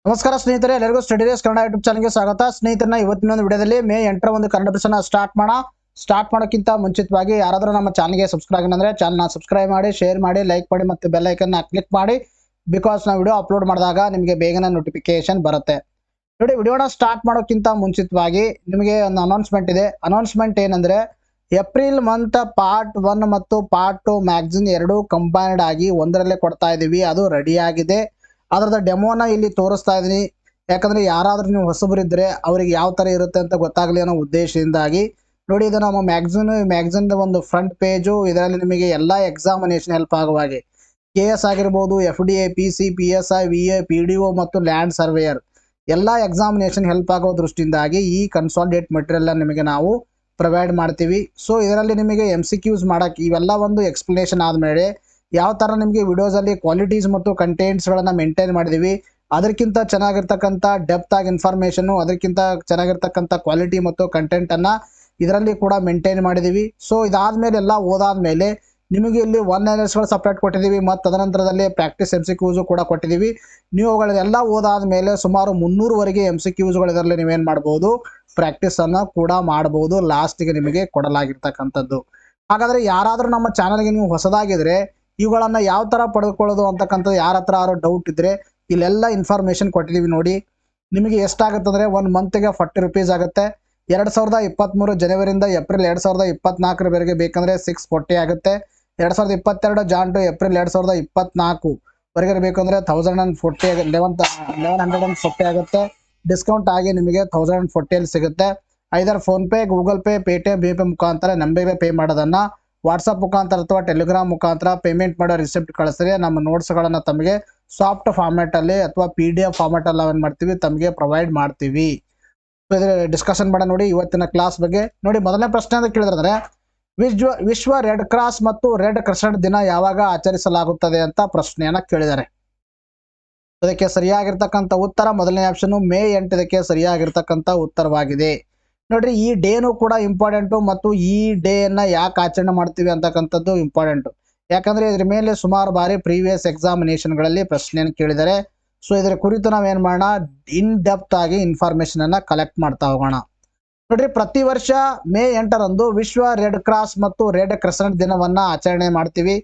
ನಮಸ್ಕಾರ ಸ್ನೇಹಿತರೆ, ಎಲ್ಲರಿಗೂ ಸ್ಟಡಿ ಡೇಸ್ ಕನ್ನಡ ಯೂಟ್ಯೂಬ್ ಚಾನಲ್ಗೆ ಸ್ವಾಗತ. ಸ್ನೇಹಿತರನ್ನ ಇವತ್ತಿನ ಒಂದು ವಿಡಿಯೋದಲ್ಲಿ ಮೇ 8ರ ಒಂದು ಕನ್ನಡ ಪ್ರಶ್ನೆ ಸ್ಟಾರ್ಟ್ ಮಾಡೋಕ್ಕಿಂತ ಮುಂಚಿತವಾಗಿ ಯಾರಾದರೂ ನಮ್ಮ ಚಾನಲ್ಗೆ ಸಬ್ಸ್ಕ್ರೈಬ್ ಅಂದ್ರೆ ಚಾನಲ್ನ ಸಬ್ಸ್ಕ್ರೈಬ್ ಮಾಡಿ, ಶೇರ್ ಮಾಡಿ, ಲೈಕ್ ಮಾಡಿ ಮತ್ತು ಬೆಲ್ ಐಕನ್ನ ಕ್ಲಿಕ್ ಮಾಡಿ. ಬಿಕಾಸ್ ನಾವು ವಿಡಿಯೋ ಅಪ್ಲೋಡ್ ಮಾಡಿದಾಗ ನಿಮಗೆ ಬೇಗನೆ ನೋಟಿಫಿಕೇಶನ್ ಬರುತ್ತೆ. ನೋಡಿ, ವಿಡಿಯೋನ ಸ್ಟಾರ್ಟ್ ಮಾಡೋಕ್ಕಿಂತ ಮುಂಚಿತವಾಗಿ ನಿಮಗೆ ಒಂದು ಅನೌನ್ಸ್ಮೆಂಟ್ ಇದೆ. ಅನೌನ್ಸ್ಮೆಂಟ್ ಏನಂದ್ರೆ, ಏಪ್ರಿಲ್ ಮಂತ್ ಪಾರ್ಟ್ 1 ಮತ್ತು ಪಾರ್ಟ್ 2 ಮ್ಯಾಗಝಿನ್ ಎರಡೂ ಕಂಬೈನ್ಡ್ ಆಗಿ ಒಂದರಲ್ಲೇ ಕೊಡ್ತಾ ಇದ್ದೀವಿ. ಅದು ರೆಡಿ ಆಗಿದೆ. ಅದರದ ಡೆಮೋನ ಇಲ್ಲಿ ತೋರಿಸ್ತಾ ಇದ್ದೀನಿ. ಯಾಕಂದ್ರೆ ಯಾರಾದ್ರೂ ನೀವು ಹೊಸಬರಿದ್ರೆ ಅವರಿಗೆ ಯಾವ ತರ ಇರುತ್ತೆ ಅಂತ ಗೊತ್ತಾಗಲಿ ಅನ್ನೋ ಉದ್ದೇಶದಿಂದಾಗಿ. ನೋಡಿ, ಇದು ನಮ್ಮ ಮ್ಯಾಗಝಿನ್ ಒಂದು ಫ್ರಂಟ್ ಪೇಜು. ಇದರಲ್ಲಿ ನಿಮಗೆ ಎಲ್ಲಾ ಎಕ್ಸಾಮಿನೇಷನ್ ಹೆಲ್ಪ್ ಆಗುವ ಹಾಗೆ KS ಆಗಿರ್ಬೋದು, FDA, PC, PSI, VA, PDO ಮತ್ತು ಲ್ಯಾಂಡ್ ಸರ್ವೇಯರ್ ಎಲ್ಲಾ ಎಕ್ಸಾಮಿನೇಷನ್ ಹೆಲ್ಪ್ ಆಗೋ ದೃಷ್ಟಿಯಿಂದಾಗಿ ಈ ಕನ್ಸಾಲಿಡೇಟ್ ಮೆಟೀರಿಯಲ್ ನಿಮಗೆ ನಾವು ಪ್ರೊವೈಡ್ ಮಾಡ್ತೀವಿ. ಸೊ ಇದರಲ್ಲಿ ನಿಮಗೆ MCQs ಮಾಡಕ್ಕೆ ಇವೆಲ್ಲ ಒಂದು ಎಕ್ಸ್ಪ್ಲನೇಷನ್ ಆದ್ಮೇಲೆ ಯಾವ ತರ ನಿಮಗೆ ವಿಡಿಯೋಸ್ ಅಲ್ಲಿ ಕ್ವಾಲಿಟೀಸ್ ಮತ್ತು ಕಂಟೆಂಟ್ಸ್ ಗಳನ್ನ ಮೇಂಟೈನ್ ಮಾಡಿದೀವಿ, ಅದಕ್ಕಿಂತ ಚೆನ್ನಾಗಿರ್ತಕ್ಕಂಥ ಡೆಪ್ತ್ ಆಗಿ ಇನ್ಫಾರ್ಮೇಶನ್, ಅದಕ್ಕಿಂತ ಚೆನ್ನಾಗಿರ್ತಕ್ಕಂಥ ಕ್ವಾಲಿಟಿ ಮತ್ತು ಕಂಟೆಂಟ್ ಅನ್ನ ಇದರಲ್ಲಿ ಕೂಡ ಮೇಂಟೈನ್ ಮಾಡಿದೀವಿ. ಸೊ ಇದಾದ್ಮೇಲೆ ಎಲ್ಲ ಓದಾದ್ಮೇಲೆ ನಿಮಗೆ ಇಲ್ಲಿ 1 ಗಳು ಸಪ್ರೇಟ್ ಕೊಟ್ಟಿದ್ದೀವಿ ಮತ್ತು ತದನಂತರದಲ್ಲಿ ಪ್ರಾಕ್ಟೀಸ್ MCQs ಕೂಡ ಕೊಟ್ಟಿದ್ದೀವಿ. ನೀವು ಅವುಗಳೆಲ್ಲ ಓದಾದ್ಮೇಲೆ ಸುಮಾರು 300ವರೆಗೆ MCQs ಗಳು ಇದರಲ್ಲಿ ನೀವೇನ್ ಮಾಡಬಹುದು, ಪ್ರಾಕ್ಟೀಸ್ ಅನ್ನ ಕೂಡ ಮಾಡಬಹುದು. ಲಾಸ್ಟ್ಗೆ ನಿಮಗೆ ಕೊಡಲಾಗಿರ್ತಕ್ಕಂಥದ್ದು. ಹಾಗಾದ್ರೆ ಯಾರಾದ್ರೂ ನಮ್ಮ ಚಾನಲ್ಗೆ ನೀವು ಹೊಸದಾಗಿದ್ರೆ ಇವುಗಳನ್ನ ಯಾವ ತರ ಪಡೆದುಕೊಳ್ಳೋದು ಅಂತಕ್ಕಂಥದ್ದು ಯಾರ ಹತ್ರ ಡೌಟ್ ಇದ್ರೆ ಇಲ್ಲೆಲ್ಲ ಇನ್ಫಾರ್ಮೇಶನ್ ಕೊಟ್ಟಿದ್ದೀವಿ. ನೋಡಿ, ನಿಮಗೆ ಎಷ್ಟಾಗುತ್ತಂದ್ರೆ 1 ಮಂತ್ಗೆ 40 ರೂಪೀಸ್ ಆಗುತ್ತೆ. 2023 ಜನವರಿಯಿಂದ ಏಪ್ರಿಲ್ 2024 ಬೇಕಂದ್ರೆ 640 ಆಗುತ್ತೆ. 2022 ಜಾನ್ ಟು ಏಪ್ರಿಲ್ 2024 ವರೆಗೆ ಬೇಕಂದ್ರೆ 1140 ಆಗುತ್ತೆ. ಡಿಸ್ಕೌಂಟ್ ಆಗಿ ನಿಮಗೆ 1040 ಅಲ್ಲಿ ಸಿಗುತ್ತೆ. Either PhonePe, Google Pay, Paytm, ಬಿಪೇ ಮುಖಾಂತರ ನಂಬರ್ಗೆ ಪೇ ಮಾಡೋದನ್ನ ವಾಟ್ಸಪ್ ಮುಖಾಂತರ ಅಥವಾ ಟೆಲಿಗ್ರಾಮ್ ಮುಖಾಂತರ ಪೇಮೆಂಟ್ ಮಾಡೋ ರಿಸಿಪ್ಟ್ ಕಳಿಸಿದ್ರೆ ನಮ್ಮ ನೋಟ್ಸ್ಗಳನ್ನು ತಮಗೆ ಸಾಫ್ಟ್ ಫಾರ್ಮ್ಯಾಟ್ ಅಲ್ಲಿ ಅಥವಾ PDF ಫಾರ್ಮ್ಯಾಟ್ ಅಲ್ಲಿ ನಾವೇನ್ ಮಾಡ್ತೀವಿ ತಮಗೆ ಪ್ರೊವೈಡ್ ಮಾಡ್ತೀವಿ. ಡಿಸ್ಕಷನ್ ಮಾಡ. ನೋಡಿ ಇವತ್ತಿನ ಕ್ಲಾಸ್ ಬಗ್ಗೆ. ನೋಡಿ, ಮೊದಲನೇ ಪ್ರಶ್ನೆ ಅಂತ ಕೇಳಿದ್ರೆ, ವಿಶ್ವ ರೆಡ್ ಕ್ರಾಸ್ ಮತ್ತು ರೆಡ್ ಕ್ರೆಸೆಂಟ್ ದಿನ ಯಾವಾಗ ಆಚರಿಸಲಾಗುತ್ತದೆ ಅಂತ ಪ್ರಶ್ನೆಯನ್ನ ಕೇಳಿದ್ದಾರೆ. ಅದಕ್ಕೆ ಸರಿಯಾಗಿರ್ತಕ್ಕಂಥ ಉತ್ತರ ಮೊದಲನೇ ಆಪ್ಷನ್ ಮೇ 8 ಇದಕ್ಕೆ ಸರಿಯಾಗಿರ್ತಕ್ಕಂಥ ಉತ್ತರವಾಗಿದೆ. ನೋಡ್ರಿ, ಈ ಡೇನು ಕೂಡ ಇಂಪಾರ್ಟೆಂಟು ಮತ್ತು ಈ ಡೇ ಅನ್ನ ಯಾಕೆ ಆಚರಣೆ ಮಾಡ್ತೀವಿ ಅಂತಕ್ಕಂಥದ್ದು ಇಂಪಾರ್ಟೆಂಟ್. ಯಾಕಂದ್ರೆ ಇದ್ರ ಮೇಲೆ ಸುಮಾರು ಬಾರಿ ಪ್ರೀವಿಯಸ್ ಎಕ್ಸಾಮಿನೇಷನ್ಗಳಲ್ಲಿ ಪ್ರಶ್ನೆಯನ್ನು ಕೇಳಿದರೆ. ಸೊ ಇದರ ಕುರಿತು ನಾವೇನ್ ಮಾಡೋಣ, ಇನ್ ಡೆಪ್ತ್ ಆಗಿ ಇನ್ಫಾರ್ಮೇಶನ್ ಅನ್ನ ಕಲೆಕ್ಟ್ ಮಾಡ್ತಾ ಹೋಗೋಣ. ನೋಡ್ರಿ, ಪ್ರತಿ ವರ್ಷ ಮೇ 8ರಂದು ವಿಶ್ವ ರೆಡ್ ಕ್ರಾಸ್ ಮತ್ತು ರೆಡ್ ಕ್ರೆಸೆಂಟ್ ದಿನವನ್ನ ಆಚರಣೆ ಮಾಡ್ತೀವಿ.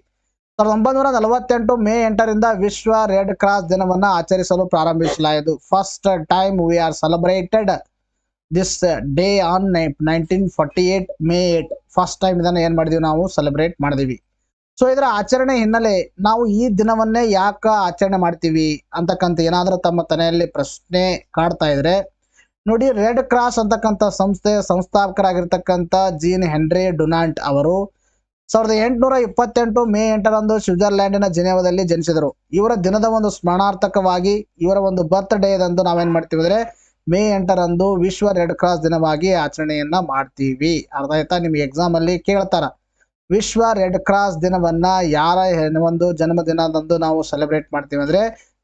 1948 ಮೇ 8ರಿಂದ ವಿಶ್ವ ರೆಡ್ ಕ್ರಾಸ್ ದಿನವನ್ನ ಆಚರಿಸಲು ಪ್ರಾರಂಭಿಸಲಾಯಿತು. First time we are celebrated this day on 1948 May 8. First time ಇದನ್ನ ಏನ್ ಮಾಡಿದೀವಿ, ನಾವು ಸೆಲೆಬ್ರೇಟ್ ಮಾಡಿದೀವಿ. ಸೊ ಇದರ ಆಚರಣೆ ಹಿನ್ನೆಲೆ ನಾವು ಈ ದಿನವನ್ನೇ ಯಾಕ ಆಚರಣೆ ಮಾಡ್ತೀವಿ ಅಂತಕ್ಕಂಥ ಏನಾದ್ರೂ ತಮ್ಮ ತಲೆಯಲ್ಲಿ ಪ್ರಶ್ನೆ ಕಾಡ್ತಾ ಇದ್ರೆ, ನೋಡಿ, ರೆಡ್ ಕ್ರಾಸ್ ಅಂತಕ್ಕಂಥ ಸಂಸ್ಥಾಪಕರಾಗಿರ್ತಕ್ಕಂಥ ಜೀನ್ ಹೆನ್ರಿ ಡುನಾಂಟ್ ಅವರು 1828 ಮೇ 8ರಂದು ಸ್ವಿಟ್ಜರ್ಲ್ಯಾಂಡಿನ ಜಿನೆವಾದಲ್ಲಿ ಜನಿಸಿದರು. ಇವರ ದಿನದ ಒಂದು ಸ್ಮರಣಾರ್ಥಕವಾಗಿ ಇವರ ಒಂದು ಬರ್ತ್ ಡೇ ದಂದು ನಾವೇನ್ ಮಾಡ್ತೀವಿ ಅಂದ್ರೆ ಮೇ 8ರಂದು ವಿಶ್ವ ರೆಡ್ ಕ್ರಾಸ್ ದಿನವಾಗಿ ಆಚರಣೆಯನ್ನ ಮಾಡ್ತೀವಿ. ಅರ್ಥ ಆಯ್ತಾ? ನಿಮ್ಗೆ ಎಕ್ಸಾಮ್ ಅಲ್ಲಿ ಕೇಳ್ತಾರ, ವಿಶ್ವ ರೆಡ್ ಕ್ರಾಸ್ ದಿನವನ್ನ ಯಾರ ಒಂದು ಜನ್ಮದಿನದಂದು ನಾವು ಸೆಲೆಬ್ರೇಟ್ ಮಾಡ್ತೀವಿ ಅಂದ್ರೆ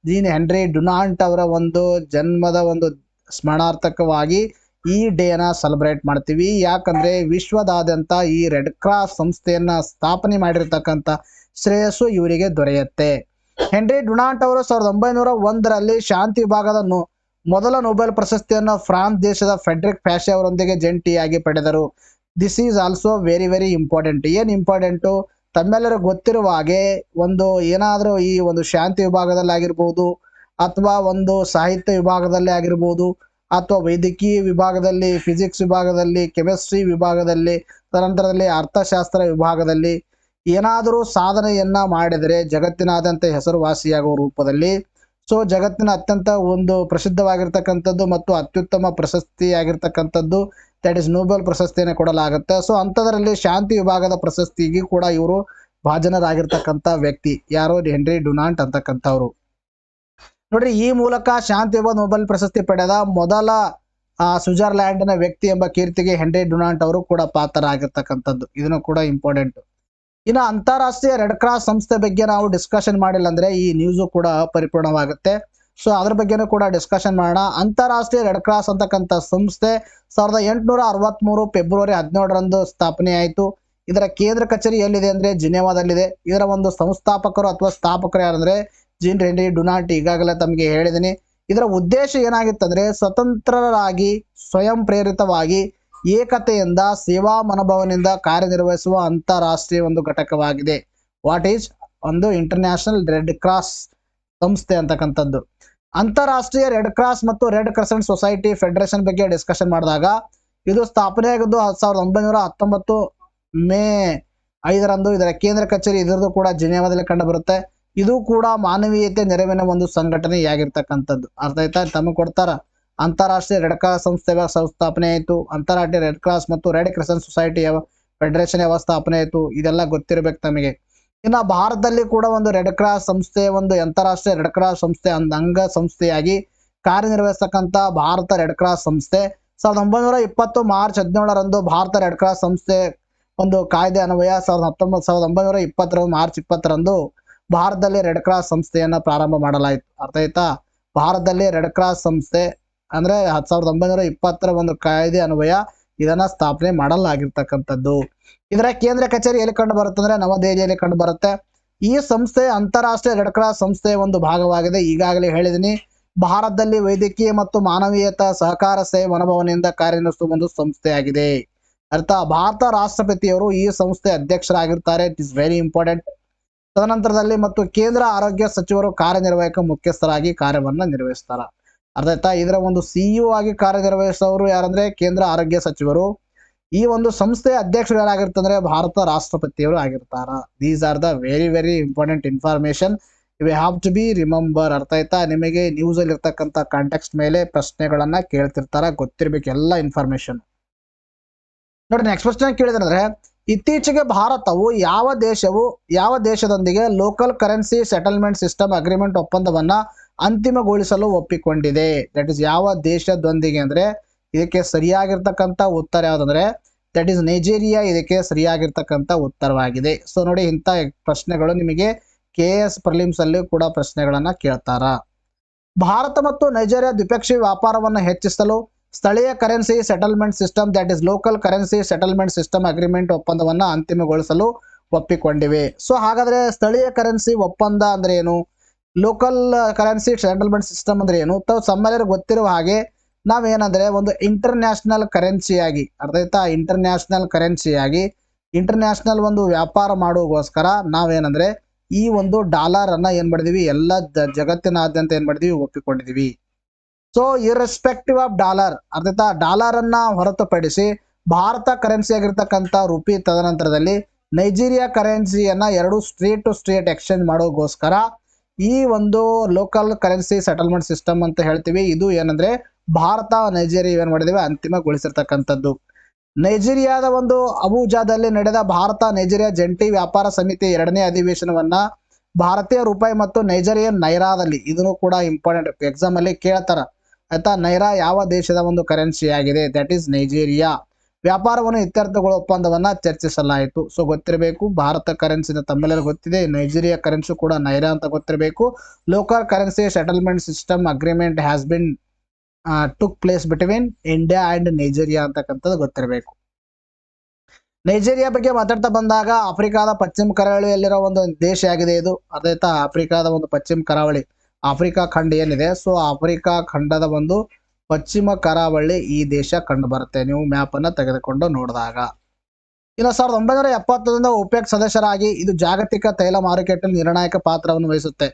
ಜೀನ್ ಹೆನ್ರಿ ಡುನಾಂಟ್ ಅವರ ಒಂದು ಜನ್ಮದ ಒಂದು ಸ್ಮರಣಾರ್ಥಕವಾಗಿ ಈ ಡೇನ ಸೆಲೆಬ್ರೇಟ್ ಮಾಡ್ತೀವಿ. ಯಾಕಂದ್ರೆ ವಿಶ್ವದಾದ್ಯಂತ ಈ ರೆಡ್ ಕ್ರಾಸ್ ಸಂಸ್ಥೆಯನ್ನ ಸ್ಥಾಪನೆ ಮಾಡಿರ್ತಕ್ಕಂಥ ಶ್ರೇಯಸ್ಸು ಇವರಿಗೆ ದೊರೆಯುತ್ತೆ. ಹೆನ್ರಿ ಡುನಾಂಟ್ ಅವರು 1901ರಲ್ಲಿ ಶಾಂತಿ ವಿಭಾಗದ ಮೊದಲ ನೊಬೆಲ್ ಪ್ರಶಸ್ತಿಯನ್ನು ಫ್ರಾನ್ಸ್ ದೇಶದ ಫೆಡ್ರಿಕ್ ಫ್ಯಾಷೆ ಅವರೊಂದಿಗೆ ಜಂಟಿಯಾಗಿ ಪಡೆದರು. This is also very very important. ಏನ್ ಇಂಪಾರ್ಟೆಂಟು, ತಮ್ಮೆಲ್ಲರೂ ಗೊತ್ತಿರುವ ಹಾಗೆ ಒಂದು ಏನಾದರೂ ಈ ಒಂದು ಶಾಂತಿ ವಿಭಾಗದಲ್ಲಿ ಆಗಿರ್ಬೋದು, ಅಥವಾ ಒಂದು ಸಾಹಿತ್ಯ ವಿಭಾಗದಲ್ಲಿ ಆಗಿರ್ಬೋದು, ಅಥವಾ ವೈದ್ಯಕೀಯ ವಿಭಾಗದಲ್ಲಿ, ಫಿಸಿಕ್ಸ್ ವಿಭಾಗದಲ್ಲಿ, ಕೆಮಿಸ್ಟ್ರಿ ವಿಭಾಗದಲ್ಲಿ, ತದನಂತರದಲ್ಲಿ ಅರ್ಥಶಾಸ್ತ್ರ ವಿಭಾಗದಲ್ಲಿ ಏನಾದರೂ ಸಾಧನೆಯನ್ನ ಮಾಡಿದರೆ ಜಗತ್ತಿನಾದ್ಯಂತ ಹೆಸರುವಾಸಿಯಾಗುವ ರೂಪದಲ್ಲಿ, ಸೊ ಜಗತ್ತಿನ ಅತ್ಯಂತ ಒಂದು ಪ್ರಸಿದ್ಧವಾಗಿರ್ತಕ್ಕಂಥದ್ದು ಮತ್ತು ಅತ್ಯುತ್ತಮ ಪ್ರಶಸ್ತಿ ಆಗಿರ್ತಕ್ಕಂಥದ್ದು ದಟ್ ಇಸ್ ನೊಬೆಲ್ ಪ್ರಶಸ್ತಿಯನ್ನು ಕೊಡಲಾಗುತ್ತೆ. ಸೊ ಅಂಥದ್ರಲ್ಲಿ ಶಾಂತಿ ವಿಭಾಗದ ಪ್ರಶಸ್ತಿಗೆ ಕೂಡ ಇವರು ಭಾಜನರಾಗಿರ್ತಕ್ಕಂಥ ವ್ಯಕ್ತಿ. ಯಾರು? ಹೆನ್ರಿ ಡುನಾಂಟ್ ಅಂತಕ್ಕಂಥವ್ರು. ನೋಡ್ರಿ, ಈ ಮೂಲಕ ಶಾಂತಿ ವಿಭಾಗ ನೊಬೆಲ್ ಪ್ರಶಸ್ತಿ ಪಡೆದ ಮೊದಲ ಸ್ವಿಟ್ಜರ್ಲ್ಯಾಂಡ್ನ ವ್ಯಕ್ತಿ ಎಂಬ ಕೀರ್ತಿಗೆ ಹೆನ್ರಿ ಡುನಾಂಟ್ ಅವರು ಕೂಡ ಪಾತ್ರರಾಗಿರ್ತಕ್ಕಂಥದ್ದು. ಇದನ್ನು ಕೂಡ ಇಂಪಾರ್ಟೆಂಟ್. ಇನ್ನು ಅಂತಾರಾಷ್ಟ್ರೀಯ ರೆಡ್ ಕ್ರಾಸ್ ಸಂಸ್ಥೆ ಬಗ್ಗೆ ನಾವು ಡಿಸ್ಕಷನ್ ಮಾಡಿಲ್ಲ ಅಂದ್ರೆ ಈ ನ್ಯೂಸು ಕೂಡ ಅಪರಿಪೂರ್ಣವಾಗುತ್ತೆ. ಸೊ ಅದ್ರ ಬಗ್ಗೆನೂ ಕೂಡ ಡಿಸ್ಕಷನ್ ಮಾಡೋಣ. ಅಂತಾರಾಷ್ಟ್ರೀಯ ರೆಡ್ ಕ್ರಾಸ್ ಅಂತಕ್ಕಂಥ ಸಂಸ್ಥೆ 1863 ಫೆಬ್ರವರಿ 17ರಂದು ಸ್ಥಾಪನೆ ಆಯಿತು. ಇದರ ಕೇಂದ್ರ ಕಚೇರಿ ಎಲ್ಲಿದೆ ಅಂದ್ರೆ ಜಿನೆವಾದಲ್ಲಿದೆ. ಇದರ ಒಂದು ಸಂಸ್ಥಾಪಕರು ಅಥವಾ ಸ್ಥಾಪಕರು ಯಾರಂದ್ರೆ ಜೀನ್ ಹೆನ್ರಿ ಡುನಾಂಟ್. ಈಗಾಗಲೇ ತಮಗೆ ಹೇಳಿದ್ದೀನಿ. ಇದರ ಉದ್ದೇಶ ಏನಾಗಿತ್ತಂದ್ರೆ ಸ್ವತಂತ್ರರಾಗಿ ಸ್ವಯಂ ಪ್ರೇರಿತವಾಗಿ ಏಕತೆಯಿಂದ ಸೇವಾ ಮನೋಭಾವನೆಯಿಂದ ಕಾರ್ಯನಿರ್ವಹಿಸುವ ಅಂತಾರಾಷ್ಟ್ರೀಯ ಒಂದು ಘಟಕವಾಗಿದೆ. ವಾಟ್ ಈಸ್ ಒಂದು ಇಂಟರ್ನ್ಯಾಷನಲ್ ರೆಡ್ ಕ್ರಾಸ್ ಸಂಸ್ಥೆ ಅಂತಕ್ಕಂಥದ್ದು. ಅಂತಾರಾಷ್ಟ್ರೀಯ ರೆಡ್ ಕ್ರಾಸ್ ಮತ್ತು ರೆಡ್ ಕ್ರೆಸೆಂಟ್ ಸೊಸೈಟಿ ಫೆಡರೇಷನ್ ಬಗ್ಗೆ ಡಿಸ್ಕಷನ್ ಮಾಡಿದಾಗ ಇದು ಸ್ಥಾಪನೆಯಾಗಿದ್ದು 1919 ಮೇ 5ರಂದು. ಇದರ ಕೇಂದ್ರ ಕಚೇರಿ ಇದರದು ಕೂಡ ಜಿನೇವಾದಲ್ಲಿ ಕಂಡು ಬರುತ್ತೆ. ಇದು ಕೂಡ ಮಾನವೀಯತೆ ನೆರವಿನ ಒಂದು ಸಂಘಟನೆಯಾಗಿರ್ತಕ್ಕಂಥದ್ದು. ಅರ್ಥ ಆಯ್ತಾ? ತಮಗೆ ಕೊಡ್ತಾರ ಅಂತಾರಾಷ್ಟ್ರೀಯ ರೆಡ್ ಕ್ರಾಸ್ ಸಂಸ್ಥೆ ಸ್ಥಾಪನೆ ಆಯಿತು, ಅಂತಾರಾಷ್ಟ್ರೀಯ ರೆಡ್ ಕ್ರಾಸ್ ಮತ್ತು ರೆಡ್ ಕ್ರೆಸೆಂಟ್ ಸೊಸೈಟಿ ಫೆಡರೇಷನ್ ಯಾವ ಸ್ಥಾಪನೆ ಆಯಿತು, ಇದೆಲ್ಲ ಗೊತ್ತಿರಬೇಕು ತಮಗೆ. ಇನ್ನು ಭಾರತದಲ್ಲಿ ಕೂಡ ಒಂದು ರೆಡ್ ಕ್ರಾಸ್ ಸಂಸ್ಥೆ, ಒಂದು ಅಂತಾರಾಷ್ಟ್ರೀಯ ರೆಡ್ ಕ್ರಾಸ್ ಸಂಸ್ಥೆ ಅಂಗ ಸಂಸ್ಥೆಯಾಗಿ ಕಾರ್ಯನಿರ್ವಹಿಸತಕ್ಕಂಥ ಭಾರತ ರೆಡ್ ಕ್ರಾಸ್ ಸಂಸ್ಥೆ 1920 ಮಾರ್ಚ್ 17ರಂದು ಭಾರತ ರೆಡ್ ಕ್ರಾಸ್ ಸಂಸ್ಥೆ ಒಂದು ಕಾಯ್ದೆ ಅನ್ವಯ 1920 ಮಾರ್ಚ್ 20ರಂದು ಭಾರತದಲ್ಲಿ ರೆಡ್ ಕ್ರಾಸ್ ಸಂಸ್ಥೆಯನ್ನ ಪ್ರಾರಂಭ ಮಾಡಲಾಯಿತು. ಅರ್ಥ ಆಯ್ತಾ? ಭಾರತದಲ್ಲಿ ರೆಡ್ ಕ್ರಾಸ್ ಸಂಸ್ಥೆ ಅಂದ್ರೆ 1920 ಒಂದು ಕಾಯ್ದೆ ಅನ್ವಯ ಇದನ್ನ ಸ್ಥಾಪನೆ ಮಾಡಲಾಗಿರ್ತಕ್ಕಂಥದ್ದು. ಇದರ ಕೇಂದ್ರ ಕಚೇರಿ ಎಲ್ಲಿ ಕಂಡು ಬರುತ್ತೆ ಅಂದ್ರೆ ನವದೆಹಲಿಯಲ್ಲಿ ಕಂಡು ಬರುತ್ತೆ. ಈ ಸಂಸ್ಥೆ ಅಂತಾರಾಷ್ಟ್ರೀಯ ರೆಡ್ ಕ್ರಾಸ್ ಸಂಸ್ಥೆಯ ಒಂದು ಭಾಗವಾಗಿದೆ. ಈಗಾಗಲೇ ಹೇಳಿದೀನಿ, ಭಾರತದಲ್ಲಿ ವೈದ್ಯಕೀಯ ಮತ್ತು ಮಾನವೀಯತಾ ಸಹಕಾರ ಸೇವೆ ಮನೋಭಾವನೆಯಿಂದ ಕಾರ್ಯನಿರ್ವಹಿಸುವ ಒಂದು ಸಂಸ್ಥೆಯಾಗಿದೆ. ಅರ್ಥ? ಭಾರತ ರಾಷ್ಟ್ರಪತಿಯವರು ಈ ಸಂಸ್ಥೆ ಅಧ್ಯಕ್ಷರಾಗಿರ್ತಾರೆ. It is very important. ತದನಂತರದಲ್ಲಿ ಮತ್ತು ಕೇಂದ್ರ ಆರೋಗ್ಯ ಸಚಿವರು ಕಾರ್ಯನಿರ್ವಾಹಕ ಮುಖ್ಯಸ್ಥರಾಗಿ ಕಾರ್ಯವನ್ನ ನಿರ್ವಹಿಸ್ತಾರ. ಅರ್ಥ ಆಯ್ತಾ? ಇದರ ಒಂದು ಸಿಇಒ ಆಗಿ ಕಾರ್ಯನಿರ್ವಹಿಸೋರು ಯಾರಂದ್ರೆ ಕೇಂದ್ರ ಆರೋಗ್ಯ ಸಚಿವರು. ಈ ಒಂದು ಸಂಸ್ಥೆಯ ಅಧ್ಯಕ್ಷರು ಯಾರಾಗಿರ್ತಂದ್ರೆ ಭಾರತ ರಾಷ್ಟ್ರಪತಿಯವರು ಆಗಿರ್ತಾರ. These are the very very important information. You have to be remember. ಅರ್ಥ ಆಯ್ತಾ? ನಿಮಗೆ ನ್ಯೂಸ್ ಅಲ್ಲಿ ಇರ್ತಕ್ಕಂಥ ಕಾಂಟೆಕ್ಸ್ಟ್ ಮೇಲೆ ಪ್ರಶ್ನೆಗಳನ್ನ ಕೇಳ್ತಿರ್ತಾರ, ಗೊತ್ತಿರ್ಬೇಕು ಎಲ್ಲ ಇನ್ಫಾರ್ಮೇಶನ್. ನೋಡಿ, ನೆಕ್ಸ್ಟ್ ಪ್ರಶ್ನೆ ಕೇಳಿದ್ರೆ, ಇತ್ತೀಚೆಗೆ ಭಾರತವು ಯಾವ ದೇಶದೊಂದಿಗೆ local currency settlement system agreement ಒಪ್ಪಂದವನ್ನ ಅಂತಿಮಗೊಳಿಸಲು ಒಪ್ಪಿಕೊಂಡಿದೆ? ದಟ್ ಇಸ್ ಯಾವ ದೇಶದೊಂದಿಗೆ ಅಂದ್ರೆ ಇದಕ್ಕೆ ಸರಿಯಾಗಿರ್ತಕ್ಕಂಥ ಉತ್ತರ ಯಾವ್ದಂದ್ರೆ ದಟ್ ಇಸ್ ನೈಜೀರಿಯಾ. ಇದಕ್ಕೆ ಸರಿಯಾಗಿರ್ತಕ್ಕಂಥ ಉತ್ತರವಾಗಿದೆ. ಸೊ ನೋಡಿ, ಇಂಥ ಪ್ರಶ್ನೆಗಳು ನಿಮಗೆ KS ಪ್ರಿಲಿಮ್ಸ್ ಅಲ್ಲಿ ಕೂಡ ಪ್ರಶ್ನೆಗಳನ್ನ ಕೇಳ್ತಾರ. ಭಾರತ ಮತ್ತು ನೈಜೀರಿಯಾ ದ್ವಿಪಕ್ಷೀಯ ವ್ಯಾಪಾರವನ್ನು ಹೆಚ್ಚಿಸಲು ಸ್ಥಳೀಯ currency settlement system that is local currency settlement system agreement ಒಪ್ಪಂದವನ್ನ ಅಂತಿಮಗೊಳಿಸಲು ಒಪ್ಪಿಕೊಂಡಿವೆ. ಸೊ ಹಾಗಾದ್ರೆ ಸ್ಥಳೀಯ ಕರೆನ್ಸಿ ಒಪ್ಪಂದ ಅಂದ್ರೆ ಏನು, ಲೋಕಲ್ ಕರೆನ್ಸಿ ಸೆಟಲ್ಮೆಂಟ್ ಸಿಸ್ಟಮ್ ಅಂದ್ರೆ ಏನು? ತಮ್ಮೆಲ್ಲರಿಗೂ ಗೊತ್ತಿರುವ ಹಾಗೆ ನಾವೇನಂದ್ರೆ ಒಂದು ಇಂಟರ್ನ್ಯಾಷನಲ್ ಕರೆನ್ಸಿಯಾಗಿ, ಅರ್ಥ ಆಯ್ತಾ? ಇಂಟರ್ನ್ಯಾಷನಲ್ ಒಂದು ವ್ಯಾಪಾರ ಮಾಡುವಗೋಸ್ಕರ ನಾವೇನಂದ್ರೆ ಈ ಒಂದು ಡಾಲರ್ ಅನ್ನ ಏನ್ ಮಾಡಿದೀವಿ, ಎಲ್ಲ ಜಗತ್ತಿನಾದ್ಯಂತ ಏನ್ ಮಾಡಿದೀವಿ, ಒಪ್ಪಿಕೊಂಡಿದೀವಿ. ಸೊ ಇರ್ರೆಸ್ಪೆಕ್ಟಿವ್ ಆಫ್ ಡಾಲರ್, ಅರ್ಥ ಆಯ್ತಾ? ಡಾಲರ್ ಅನ್ನ ಹೊರತುಪಡಿಸಿ ಭಾರತ ಕರೆನ್ಸಿ ಆಗಿರ್ತಕ್ಕಂಥ ರುಪಿ, ತದನಂತರದಲ್ಲಿ ನೈಜೀರಿಯಾ ಕರೆನ್ಸಿಯನ್ನ ಎರಡು ಸ್ಟ್ರೇಟ್ ಟು ಸ್ಟ್ರೇಟ್ ಎಕ್ಸ್ಚೇಂಜ್ ಮಾಡೋಗೋಸ್ಕರ ಈ ಒಂದು ಲೋಕಲ್ ಕರೆನ್ಸಿ ಸೆಟಲ್ಮೆಂಟ್ ಸಿಸ್ಟಮ್ ಅಂತ ಹೇಳ್ತೀವಿ. ಇದು ಏನಂದ್ರೆ ಭಾರತ ನೈಜೀರಿಯಾ ಏನ್ ಮಾಡಿದಿವೆ, ಅಂತಿಮಗೊಳಿಸಿರ್ತಕ್ಕಂಥದ್ದು. ನೈಜೀರಿಯಾದ ಒಂದು ಅಬೂಜಾದಲ್ಲಿ ನಡೆದ ಭಾರತ ನೈಜೀರಿಯಾ ಜಂಟಿ ವ್ಯಾಪಾರ ಸಮಿತಿ 2ನೇ ಅಧಿವೇಶನವನ್ನ ಭಾರತೀಯ ರೂಪಾಯಿ ಮತ್ತು ನೈಜೀರಿಯನ್ ನೈರಾದಲ್ಲಿ, ಇದನ್ನು ಕೂಡ ಇಂಪಾರ್ಟೆಂಟ್ ಎಕ್ಸಾಮ್ ಅಲ್ಲಿ ಕೇಳ್ತಾರ. ಆಯ್ತಾ? ನೈರಾ ಯಾವ ದೇಶದ ಒಂದು ಕರೆನ್ಸಿ ಆಗಿದೆ? That is Nigeria. ವ್ಯಾಪಾರವನ್ನು ಇತ್ಯರ್ಥಗೊಳ್ಳುವ ಒಪ್ಪಂದವನ್ನ ಚರ್ಚಿಸಲಾಯಿತು. ಸೊ ಗೊತ್ತಿರಬೇಕು, ಭಾರತ ಕರೆನ್ಸಿನ ತಮ್ಮೆಲ್ಲರೂ ಗೊತ್ತಿದೆ, ನೈಜೀರಿಯಾ ಕರೆನ್ಸಿ ಕೂಡ ನೈರಾ ಅಂತ ಗೊತ್ತಿರಬೇಕು. Local currency settlement system agreement has been took place between India and Nigeria ಅಂತಕ್ಕಂಥದ್ದು ಗೊತ್ತಿರಬೇಕು. ನೈಜೀರಿಯಾ ಬಗ್ಗೆ ಮಾತಾಡ್ತಾ ಬಂದಾಗ ಆಫ್ರಿಕಾದ ಪಶ್ಚಿಮ ಕರಾವಳಿಯಲ್ಲಿರೋ ಒಂದು ದೇಶ ಆಗಿದೆ ಇದು. ಅದಾಯ್ತಾ? ಆಫ್ರಿಕಾದ ಒಂದು ಪಶ್ಚಿಮ ಕರಾವಳಿ, ಆಫ್ರಿಕಾ ಖಂಡ ಏನಿದೆ, ಸೊ ಆಫ್ರಿಕಾ ಖಂಡದ ಒಂದು ಪಶ್ಚಿಮ ಕರಾವಳಿ ಈ ದೇಶ ಕಂಡು ಬರುತ್ತೆ ನೀವು ಮ್ಯಾಪ್ ಅನ್ನ ತೆಗೆದುಕೊಂಡು ನೋಡಿದಾಗ. ಇನ್ನು 1970ರಿಂದ ಒಪೆಕ್ ಸದಸ್ಯರಾಗಿ ಇದು ಜಾಗತಿಕ ತೈಲ ಮಾರುಕಟ್ಟೆಯಲ್ಲಿ ನಿರ್ಣಾಯಕ ಪಾತ್ರವನ್ನು ವಹಿಸುತ್ತೆ.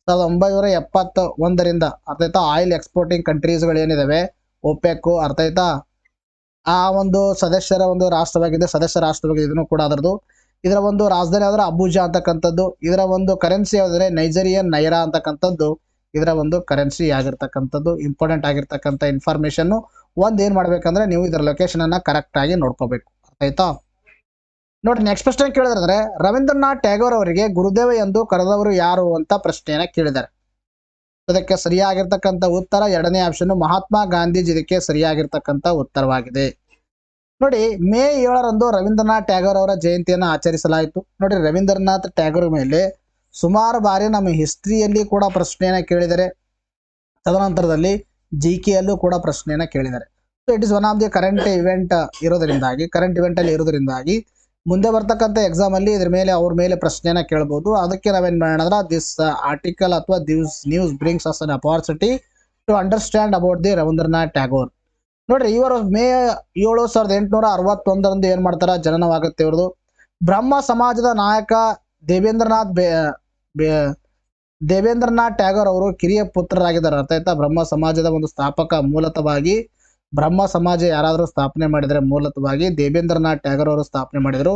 1971ರಿಂದ ಅರ್ಥ ಆಯ್ತಾ? ಆಯಿಲ್ ಎಕ್ಸ್ಪೋರ್ಟಿಂಗ್ ಕಂಟ್ರೀಸ್ಗಳು ಏನಿದಾವೆ ಒಪೆಕ್, ಅರ್ಥ ಆಯ್ತಾ? ಆ ಒಂದು ಸದಸ್ಯ ರಾಷ್ಟ್ರವಾಗಿದೆ. ಇದನ್ನು ಕೂಡ ಅದರದು. ಇದರ ಒಂದು ರಾಜಧಾನಿ ಆದ್ರೆ ಅಬೂಜಾ ಅಂತಕ್ಕಂಥದ್ದು. ಇದರ ಒಂದು ಕರೆನ್ಸಿ ಯಾವ್ದ್ರೆ ನೈಜೀರಿಯನ್ ನೈರಾ ಅಂತಕ್ಕಂಥದ್ದು ಇದರ ಒಂದು ಕರೆನ್ಸಿ ಆಗಿರ್ತಕ್ಕಂಥದ್ದು. ಇಂಪಾರ್ಟೆಂಟ್ ಆಗಿರ್ತಕ್ಕಂಥ ಇನ್ಫಾರ್ಮೇಶನ್. ಏನ್ ಮಾಡ್ಬೇಕಂದ್ರೆ ನೀವು ಇದರ ಲೊಕೇಶನ್ ಅನ್ನ ಕರೆಕ್ಟ್ ಆಗಿ ನೋಡ್ಕೋಬೇಕು. ಆಯ್ತಾ? ನೋಡಿ, ನೆಕ್ಸ್ಟ್ ಪ್ರಶ್ನೆ ಕೇಳಿದ್ರೆ, ರವೀಂದ್ರನಾಥ್ ಟ್ಯಾಗೋರ್ ಅವರಿಗೆ ಗುರುದೇವ ಎಂದು ಕರೆದವರು ಯಾರು ಅಂತ ಪ್ರಶ್ನೆಯನ್ನ ಕೇಳಿದ್ದಾರೆ. ಅದಕ್ಕೆ ಸರಿಯಾಗಿರ್ತಕ್ಕಂಥ ಉತ್ತರ 2ನೇ ಆಪ್ಷನ್ ಮಹಾತ್ಮ ಗಾಂಧೀಜಿ ಇದಕ್ಕೆ ಸರಿಯಾಗಿರ್ತಕ್ಕಂಥ ಉತ್ತರವಾಗಿದೆ. ನೋಡಿ, ಮೇ 7ರಂದು ರವೀಂದ್ರನಾಥ್ ಟ್ಯಾಗೋರ್ ಅವರ ಜಯಂತಿಯನ್ನು ಆಚರಿಸಲಾಯಿತು. ನೋಡಿ, ರವೀಂದ್ರನಾಥ್ ಟ್ಯಾಗೋರ್ ಮೇಲೆ ಸುಮಾರು ಬಾರಿ ನಮ್ಮ ಹಿಸ್ಟ್ರಿಯಲ್ಲಿ ಕೂಡ ಪ್ರಶ್ನೆಯನ್ನ ಕೇಳಿದರೆ, ತದನಂತರದಲ್ಲಿ GK ಯಲ್ಲೂ ಕೂಡ ಪ್ರಶ್ನೆಯನ್ನ ಕೇಳಿದ್ದಾರೆ. So it is one of the current event ಅಲ್ಲಿ ಇರೋದ್ರಿಂದಾಗಿ ಮುಂದೆ ಬರ್ತಕ್ಕಂಥ ಎಕ್ಸಾಮ್ ಅಲ್ಲಿ ಅವ್ರ ಮೇಲೆ ಪ್ರಶ್ನೆಯನ್ನ ಕೇಳಬಹುದು. ಅದಕ್ಕೆ ನಾವೇನ್ ಮಾಡೋಣ, ದಿಸ್ ಆರ್ಟಿಕಲ್ ಅಥವಾ this news brings us an opportunity to understand about the Rabindranath Tagore. ನೋಡ್ರಿ, ಇವರು ಮೇ 7, 1861 ಏನ್ ಮಾಡ್ತಾರ, ಜನನವಾಗುತ್ತೆ ಇವ್ರದ್ದು. ಬ್ರಹ್ಮ ಸಮಾಜದ ನಾಯಕ ದೇವೇಂದ್ರನಾಥ್ ದೇವೇಂದ್ರನಾಥ್ ಟ್ಯಾಗೋರ್ ಅವರು ಕಿರಿಯ ಪುತ್ರರಾಗಿದ್ದಾರೆ. ಅರ್ಥ ಆಯ್ತಾ? ಬ್ರಹ್ಮ ಸಮಾಜದ ಒಂದು ಸ್ಥಾಪಕ ಮೂಲತಃವಾಗಿ ಬ್ರಹ್ಮ ಸಮಾಜ ಯಾರಾದರೂ ಸ್ಥಾಪನೆ ಮಾಡಿದರೆ ಮೂಲತಃವಾಗಿ ದೇವೇಂದ್ರನಾಥ್ ಟ್ಯಾಗೋರ್ ಅವರು ಸ್ಥಾಪನೆ ಮಾಡಿದರು.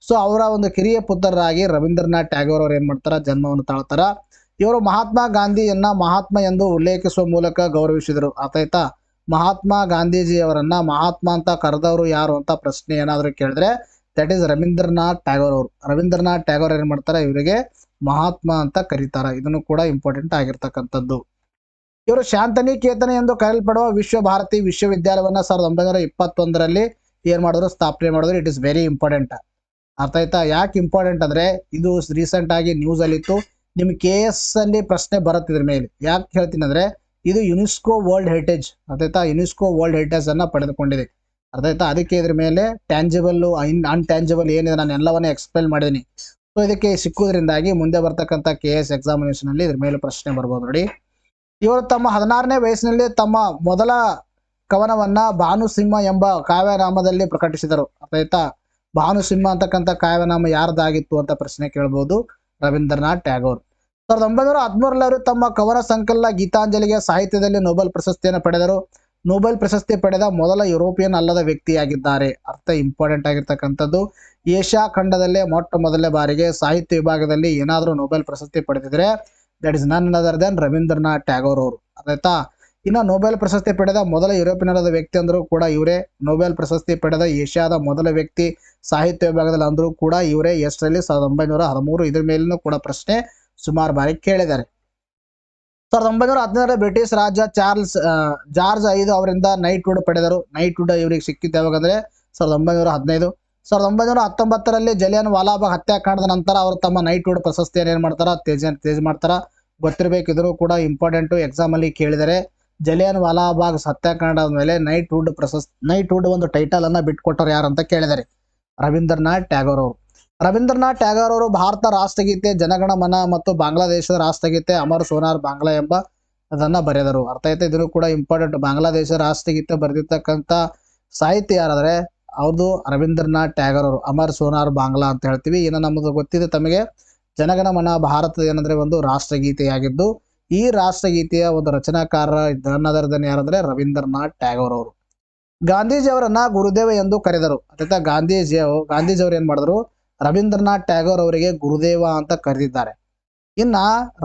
ಸೊ ಅವರ ಒಂದು ಕಿರಿಯ ಪುತ್ರರಾಗಿ ರವೀಂದ್ರನಾಥ್ ಟ್ಯಾಗೋರ್ ಅವರು ಏನ್ ಮಾಡ್ತಾರ, ಜನ್ಮವನ್ನು ತಾಳ್ತಾರ. ಇವರು ಮಹಾತ್ಮ ಗಾಂಧಿಯನ್ನ ಮಹಾತ್ಮ ಎಂದು ಉಲ್ಲೇಖಿಸುವ ಮೂಲಕ ಗೌರವಿಸಿದರು. ಆತಾಯ್ತಾ? ಮಹಾತ್ಮ ಗಾಂಧೀಜಿಯವರನ್ನ ಮಹಾತ್ಮ ಅಂತ ಕರೆದವರು ಯಾರು ಅಂತ ಪ್ರಶ್ನೆ ಏನಾದ್ರು ಕೇಳಿದ್ರೆ ದಟ್ ಈಸ್ ರವೀಂದ್ರನಾಥ್ ಟ್ಯಾಗೋರ್ ಅವರು. ರವೀಂದ್ರನಾಥ್ ಟ್ಯಾಗೋರ್ ಏನ್ ಮಾಡ್ತಾರೆ, ಇವರಿಗೆ ಮಹಾತ್ಮ ಅಂತ ಕರೀತಾರ. ಇದನ್ನು ಕೂಡ ಇಂಪಾರ್ಟೆಂಟ್ ಆಗಿರ್ತಕ್ಕಂಥದ್ದು. ಇವರು ಶಾಂತನಿಕೇತನ ಎಂದು ಕರೆಯಲ್ಪಡುವ ವಿಶ್ವ ಭಾರತಿ ವಿಶ್ವವಿದ್ಯಾಲಯವನ್ನ 1921 ಏನ್ ಮಾಡಿದ್ರು, ಸ್ಥಾಪನೆ ಮಾಡಿದ್ರು. It is very important. ಅರ್ಥ ಆಯ್ತಾ? ಯಾಕೆ ಇಂಪಾರ್ಟೆಂಟ್ ಅಂದ್ರೆ ಇದು ರೀಸೆಂಟ್ ಆಗಿ ನ್ಯೂಸ್ ಅಲ್ಲಿ ಇತ್ತು. ನಿಮ್ಗೆ KS ಅಲ್ಲಿ ಪ್ರಶ್ನೆ ಬರುತ್ತೆ ಇದ್ರ ಮೇಲೆ. ಯಾಕೆ ಹೇಳ್ತೀನಿ ಅಂದ್ರೆ ಇದು ಯುನೆಸ್ಕೋ ವರ್ಲ್ಡ್ ಹೆರಿಟೇಜ್. ಅರ್ಥ ಆಯ್ತಾ? ಯುನೆಸ್ಕೋ ವರ್ಲ್ಡ್ ಹೆರಿಟೇಜ್ ಅನ್ನ ಪಡೆದುಕೊಂಡಿದೆ. ಅರ್ಥ ಆಯ್ತಾ? ಅದಕ್ಕೆ ಇದ್ರ ಮೇಲೆ ಟ್ಯಾಂಜಿಬಲ್ ಅನ್ಟ್ಯಾಂಜಿಬಲ್ ಏನಿದೆ ನಾನು ಎಲ್ಲವನ್ನ ಎಕ್ಸ್ಪ್ಲೇನ್ ಮಾಡಿದೀನಿ. ಸೊ ಇದಕ್ಕೆ ಸಿಕ್ಕುವುದರಿಂದಾಗಿ ಮುಂದೆ ಬರ್ತಕ್ಕಂಥ KS ಎಕ್ಸಾಮಿನೇಷನ್ ಅಲ್ಲಿ ಇದ್ರ ಮೇಲೆ ಪ್ರಶ್ನೆ ಬರ್ಬೋದು ನೋಡಿ. ಇವರು ತಮ್ಮ 16ನೇ ವಯಸ್ಸಿನಲ್ಲಿ ತಮ್ಮ ಮೊದಲ ಕವನವನ್ನ ಭಾನುಸಿಂಹ ಎಂಬ ಕಾವ್ಯನಾಮದಲ್ಲಿ ಪ್ರಕಟಿಸಿದರು. ಅರ್ಥ ಆಯ್ತಾ? ಭಾನುಸಿಂಹ ಅಂತಕ್ಕಂಥ ಕಾವ್ಯನಾಮ ಯಾರ್ದಾಗಿತ್ತು ಅಂತ ಪ್ರಶ್ನೆ ಕೇಳಬಹುದು. ರವೀಂದ್ರನಾಥ್ ಟ್ಯಾಗೋರ್. 1913 ತಮ್ಮ ಕವನ ಸಂಕಲನ ಗೀತಾಂಜಲಿಗೆ ಸಾಹಿತ್ಯದಲ್ಲಿ ನೊಬೆಲ್ ಪ್ರಶಸ್ತಿಯನ್ನು ಪಡೆದರು. ನೊಬೆಲ್ ಪ್ರಶಸ್ತಿ ಪಡೆದ ಮೊದಲ ಯುರೋಪಿಯನ್ ಅಲ್ಲದ ವ್ಯಕ್ತಿಯಾಗಿದ್ದಾರೆ. ಅರ್ಥ ಇಂಪಾರ್ಟೆಂಟ್ ಆಗಿರ್ತಕ್ಕಂಥದ್ದು. ಏಷ್ಯಾ ಖಂಡದಲ್ಲೇ ಮೊಟ್ಟ ಮೊದಲನೇ ಬಾರಿಗೆ ಸಾಹಿತ್ಯ ವಿಭಾಗದಲ್ಲಿ ಏನಾದರೂ ನೊಬೆಲ್ ಪ್ರಶಸ್ತಿ ಪಡೆದಿದ್ರೆ that is none other than Rabindranath Tagore ಅವರು. ಆಯ್ತಾ? ಇನ್ನು ನೊಬೆಲ್ ಪ್ರಶಸ್ತಿ ಪಡೆದ ಮೊದಲ ಯುರೋಪಿಯನ್ ಅಲ್ಲದ ವ್ಯಕ್ತಿ ಅಂದ್ರೂ ಕೂಡ ಇವರೇ. ನೊಬೆಲ್ ಪ್ರಶಸ್ತಿ ಪಡೆದ ಏಷ್ಯಾದ ಮೊದಲ ವ್ಯಕ್ತಿ ಸಾಹಿತ್ಯ ವಿಭಾಗದಲ್ಲಿ ಅಂದ್ರೂ ಕೂಡ ಇವರೇ. ಎಷ್ಟರಲ್ಲಿ? 1913. ಇದ್ರ ಮೇಲೂ ಕೂಡ ಪ್ರಶ್ನೆ ಸುಮಾರು ಬಾರಿ ಕೇಳಿದ್ದಾರೆ. 1917 ಬ್ರಿಟಿಷ್ ರಾಜ ಜಾರ್ಜ್ 5 ಅವರಿಂದ ನೈಟ್ಹುಡ್ ಪಡೆದರು. ನೈಟ್ಹುಡ್ ಇವರಿಗೆ ಸಿಕ್ಕಿತ್ತು ಯಾವಾಗಂದ್ರೆ 1915. 1919 ಜಲಿಯನ್ ವಾಲಾಬಾಗ್ ಹತ್ಯಾಕಾಂಡದ ನಂತರ ಅವರು ತಮ್ಮ ನೈಟ್ಹುಡ್ ಪ್ರಶಸ್ತಿಯನ್ನು ಏನ್ ಮಾಡ್ತಾರ, ತೇಜ್ ಮಾಡ್ತಾರ. ಗೊತ್ತಿರಬೇಕು, ಇದ್ರು ಕೂಡ ಇಂಪಾರ್ಟೆಂಟ್ ಎಕ್ಸಾಮ್ ಅಲ್ಲಿ ಕೇಳಿದರೆ. ಜಲಿಯನ್ ವಾಲಾಬಾಗ್ ಹತ್ಯಾಕಾಂಡದ ಮೇಲೆ ನೈಟ್ಹುಡ್ ಒಂದು ಟೈಟಲ್ ಅನ್ನ ಬಿಟ್ಕೊಟ್ಟರು ಯಾರು ಅಂತ ಕೇಳಿದರೆ ರವೀಂದ್ರನಾಥ್ ಟ್ಯಾಗೋರ್ ಅವರು. ರವೀಂದ್ರನಾಥ್ ಟ್ಯಾಗೋರ್ ಅವರು ಭಾರತ ರಾಷ್ಟ್ರಗೀತೆ ಜನಗಣ ಮನ ಮತ್ತು ಬಾಂಗ್ಲಾದೇಶದ ರಾಷ್ಟ್ರಗೀತೆ ಅಮರ್ ಸೋನಾರ್ ಬಾಂಗ್ಲಾ ಎಂಬ ಅದನ್ನ ಬರೆದರು. ಅರ್ಥ ಆಯ್ತಾ? ಇದನ್ನು ಕೂಡ ಇಂಪಾರ್ಟೆಂಟ್. ಬಾಂಗ್ಲಾದೇಶ ರಾಷ್ಟ್ರಗೀತೆ ಬರೆದಿರ್ತಕ್ಕಂಥ ಸಾಹಿತ್ಯ ಯಾರಾದ್ರೆ ಅವ್ರದ್ದು ರವೀಂದ್ರನಾಥ್ ಟ್ಯಾಗೋರ್ ಅವರು. ಅಮರ್ ಸೋನಾರ್ ಬಾಂಗ್ಲಾ ಅಂತ ಹೇಳ್ತೀವಿ. ಇನ್ನು ನಮ್ಮದು ಗೊತ್ತಿದೆ ತಮಗೆ, ಜನಗಣ ಮನ ಭಾರತದ ಏನಂದ್ರೆ ಒಂದು ರಾಷ್ಟ್ರಗೀತೆಯಾಗಿದ್ದು ಈ ರಾಷ್ಟ್ರಗೀತೆಯ ಒಂದು ರಚನಾಕಾರ ಧನದರ್ಧನ್ ಯಾರಂದ್ರೆ ರವೀಂದ್ರನಾಥ್ ಟ್ಯಾಗೋರ್ ಅವರು. ಗಾಂಧೀಜಿ ಅವರನ್ನ ಗುರುದೇವ ಎಂದು ಕರೆದರು. ಅರ್ಥಾತ್ ಗಾಂಧೀಜಿ ಅವರು ಏನ್ ಮಾಡಿದ್ರು, ರವೀಂದ್ರನಾಥ್ ಟ್ಯಾಗೋರ್ ಅವರಿಗೆ ಗುರುದೇವ ಅಂತ ಕರೆದಿದ್ದಾರೆ. ಇನ್ನ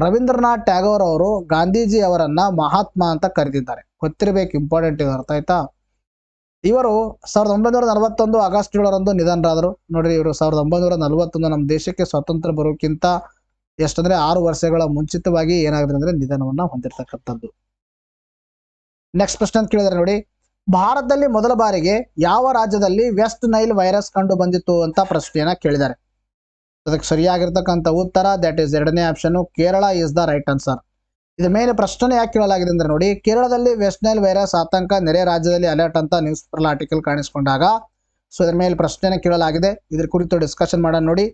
ರವೀಂದ್ರನಾಥ್ ಟ್ಯಾಗೋರ್ ಅವರು ಗಾಂಧೀಜಿ ಅವರನ್ನ ಮಹಾತ್ಮ ಅಂತ ಕರೆದಿದ್ದಾರೆ. ಗೊತ್ತಿರಬೇಕು, ಇಂಪಾರ್ಟೆಂಟ್ ಇದೆ. ಅರ್ಥ ಆಯ್ತಾ? ಇವರು 1941 ಆಗಸ್ಟ್ 7 ನಿಧನರಾದರು. ನೋಡ್ರಿ, ಇವರು 1941 ನಮ್ಮ ದೇಶಕ್ಕೆ ಸ್ವಾತಂತ್ರ್ಯ ಬರೋಕ್ಕಿಂತ ಎಷ್ಟಂದ್ರೆ 6 ವರ್ಷಗಳ ಮುಂಚಿತವಾಗಿ ಏನಾಗಿದೆ ಅಂದ್ರೆ ನಿಧನವನ್ನ ಹೊಂದಿರತಕ್ಕಂಥದ್ದು. ನೆಕ್ಸ್ಟ್ ಪ್ರಶ್ನೆ ಅಂತ ಕೇಳಿದ್ರೆ ನೋಡಿ, ಭಾರತದಲ್ಲಿ ಮೊದಲ ಬಾರಿಗೆ ಯಾವ ರಾಜ್ಯದಲ್ಲಿ ವೆಸ್ಟ್ ನೈಲ್ ವೈರಸ್ ಕಂಡು ಬಂದಿತ್ತು ಅಂತ ಪ್ರಶ್ನೆಯನ್ನ ಕೇಳಿದ್ದಾರೆ. ಅದಕ್ಕೆ ಸರಿಯಾಗಿರ್ತಕ್ಕಂಥ ಉತ್ತರ ದಟ್ ಈಸ್ 2ನೇ option, Kerala is the right answer. ಇದ್ರ ಮೇಲೆ ಪ್ರಶ್ನೆ ಯಾಕೆ ಕೇಳಲಾಗಿದೆ ಅಂದ್ರೆ ನೋಡಿ, ಕೇರಳದಲ್ಲಿ ವೆಸ್ಟ್ ನೈಲ್ ವೈರಸ್ ಆತಂಕ, ನೆರೆ ರಾಜ್ಯದಲ್ಲಿ ಅಲರ್ಟ್ ಅಂತ ನ್ಯೂಸ್ ಪೇಪರ್ ಆರ್ಟಿಕಲ್ ಕಾಣಿಸ್ಕೊಂಡಾಗ ಸೊ ಇದ್ರ ಮೇಲೆ ಪ್ರಶ್ನೆನ ಕೇಳಲಾಗಿದೆ. ಇದ್ರ ಕುರಿತು ಡಿಸ್ಕಷನ್ ಮಾಡೋಣ ನೋಡಿ.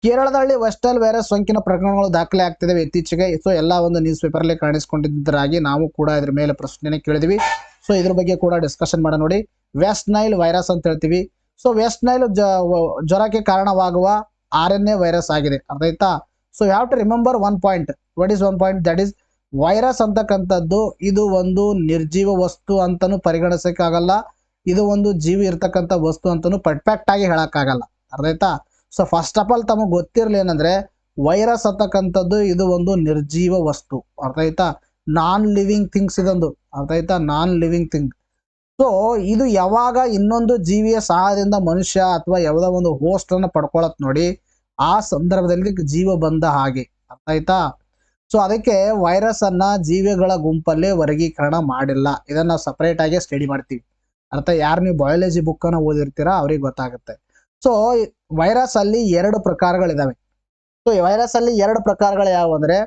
ಕೇರಳದಲ್ಲಿ ವೆಸ್ಟ್ ನೈಲ್ ವೈರಸ್ ಸೋಂಕಿನ ಪ್ರಕರಣಗಳು ದಾಖಲೆ ಆಗ್ತಿದೆ ಇತ್ತೀಚೆಗೆ. ಸೊ ಎಲ್ಲ ಒಂದು ನ್ಯೂಸ್ ಪೇಪರ್ ಅಲ್ಲಿ ಕಾಣಿಸ್ಕೊಂಡಿದ್ದರಾಗಿ ನಾವು ಕೂಡ ಇದ್ರ ಮೇಲೆ ಪ್ರಶ್ನೆನ ಕೇಳಿದ್ವಿ. ಸೊ ಇದ್ರ ಬಗ್ಗೆ ಕೂಡ ಡಿಸ್ಕಷನ್ ಮಾಡೋಣ ನೋಡಿ. ವೆಸ್ಟ್ ನೈಲ್ ವೈರಸ್ ಅಂತ ಹೇಳ್ತೀವಿ. ಸೊ ವೆಸ್ಟ್ ನೈಲ್ ಜ್ವರಕ್ಕೆ ಕಾರಣವಾಗುವ RNA ವೈರಸ್ ಆಗಿದೆ. ಅರ್ಥ ಆಯ್ತಾ? So you have to remember one point. What is one point? That is virus ಅಂತಕ್ಕಂಥದ್ದು ಇದು ಒಂದು ನಿರ್ಜೀವ ವಸ್ತು ಅಂತಾನು ಪರಿಗಣಿಸಕ್ಕಾಗಲ್ಲ. ಇದು ಒಂದು ಜೀವಿ ಇರ್ತಕ್ಕಂಥ ವಸ್ತು ಅಂತಾನು ಪರ್ಫೆಕ್ಟ್ ಆಗಿ ಹೇಳಕ್ಕಾಗಲ್ಲ. ಅರ್ಥ ಆಯ್ತಾ? ಸೊ ಫಸ್ಟ್ ಆಫ್ ಆಲ್ ತಮಗೆ ಗೊತ್ತಿರಲಿ ಏನಂದ್ರೆ ವೈರಸ್ ಅಂತಕ್ಕಂಥದ್ದು ಇದು ಒಂದು ನಿರ್ಜೀವ ವಸ್ತು. ಅರ್ಥ ಆಯ್ತಾ? ನಾನ್ ಲಿವಿಂಗ್ ಥಿಂಗ್ಸ್ ಇದೊಂದು. ಅರ್ಥ ಆಯ್ತಾ? Non living thing. ಸೊ ಇದು ಯಾವಾಗ ಇನ್ನೊಂದು ಜೀವಿಯ ಸಹಾಯದಿಂದ ಮನುಷ್ಯ ಅಥವಾ ಯಾವುದೋ ಒಂದು ಹೋಸ್ಟ್ ಅನ್ನ ಪಡ್ಕೊಳತ್ ನೋಡಿ, ಆ ಸಂದರ್ಭದಲ್ಲಿ ಜೀವ ಬಂದ ಹಾಗೆ. ಅರ್ಥ ಆಯ್ತಾ? ಸೊ ಅದಕ್ಕೆ ವೈರಸ್ ಅನ್ನ ಜೀವಿಗಳ ಗುಂಪಲ್ಲೇ ವರ್ಗೀಕರಣ ಮಾಡಿಲ್ಲ. ಇದನ್ನ ಸಪರೇಟ್ ಆಗಿ ಸ್ಟಡಿ ಮಾಡ್ತೀವಿ. ಅರ್ಥ? ಯಾರು ನೀವು ಬಯಾಲಜಿ ಬುಕ್ ಅನ್ನ ಓದಿರ್ತೀರಾ ಅವ್ರಿಗೆ ಗೊತ್ತಾಗುತ್ತೆ. ಸೊ ವೈರಸ್ ಅಲ್ಲಿ 2 ಪ್ರಕಾರಗಳಿದಾವೆ. ಸೊ ವೈರಸ್ ಅಲ್ಲಿ 2 ಪ್ರಕಾರಗಳು ಯಾವ ಅಂದ್ರೆ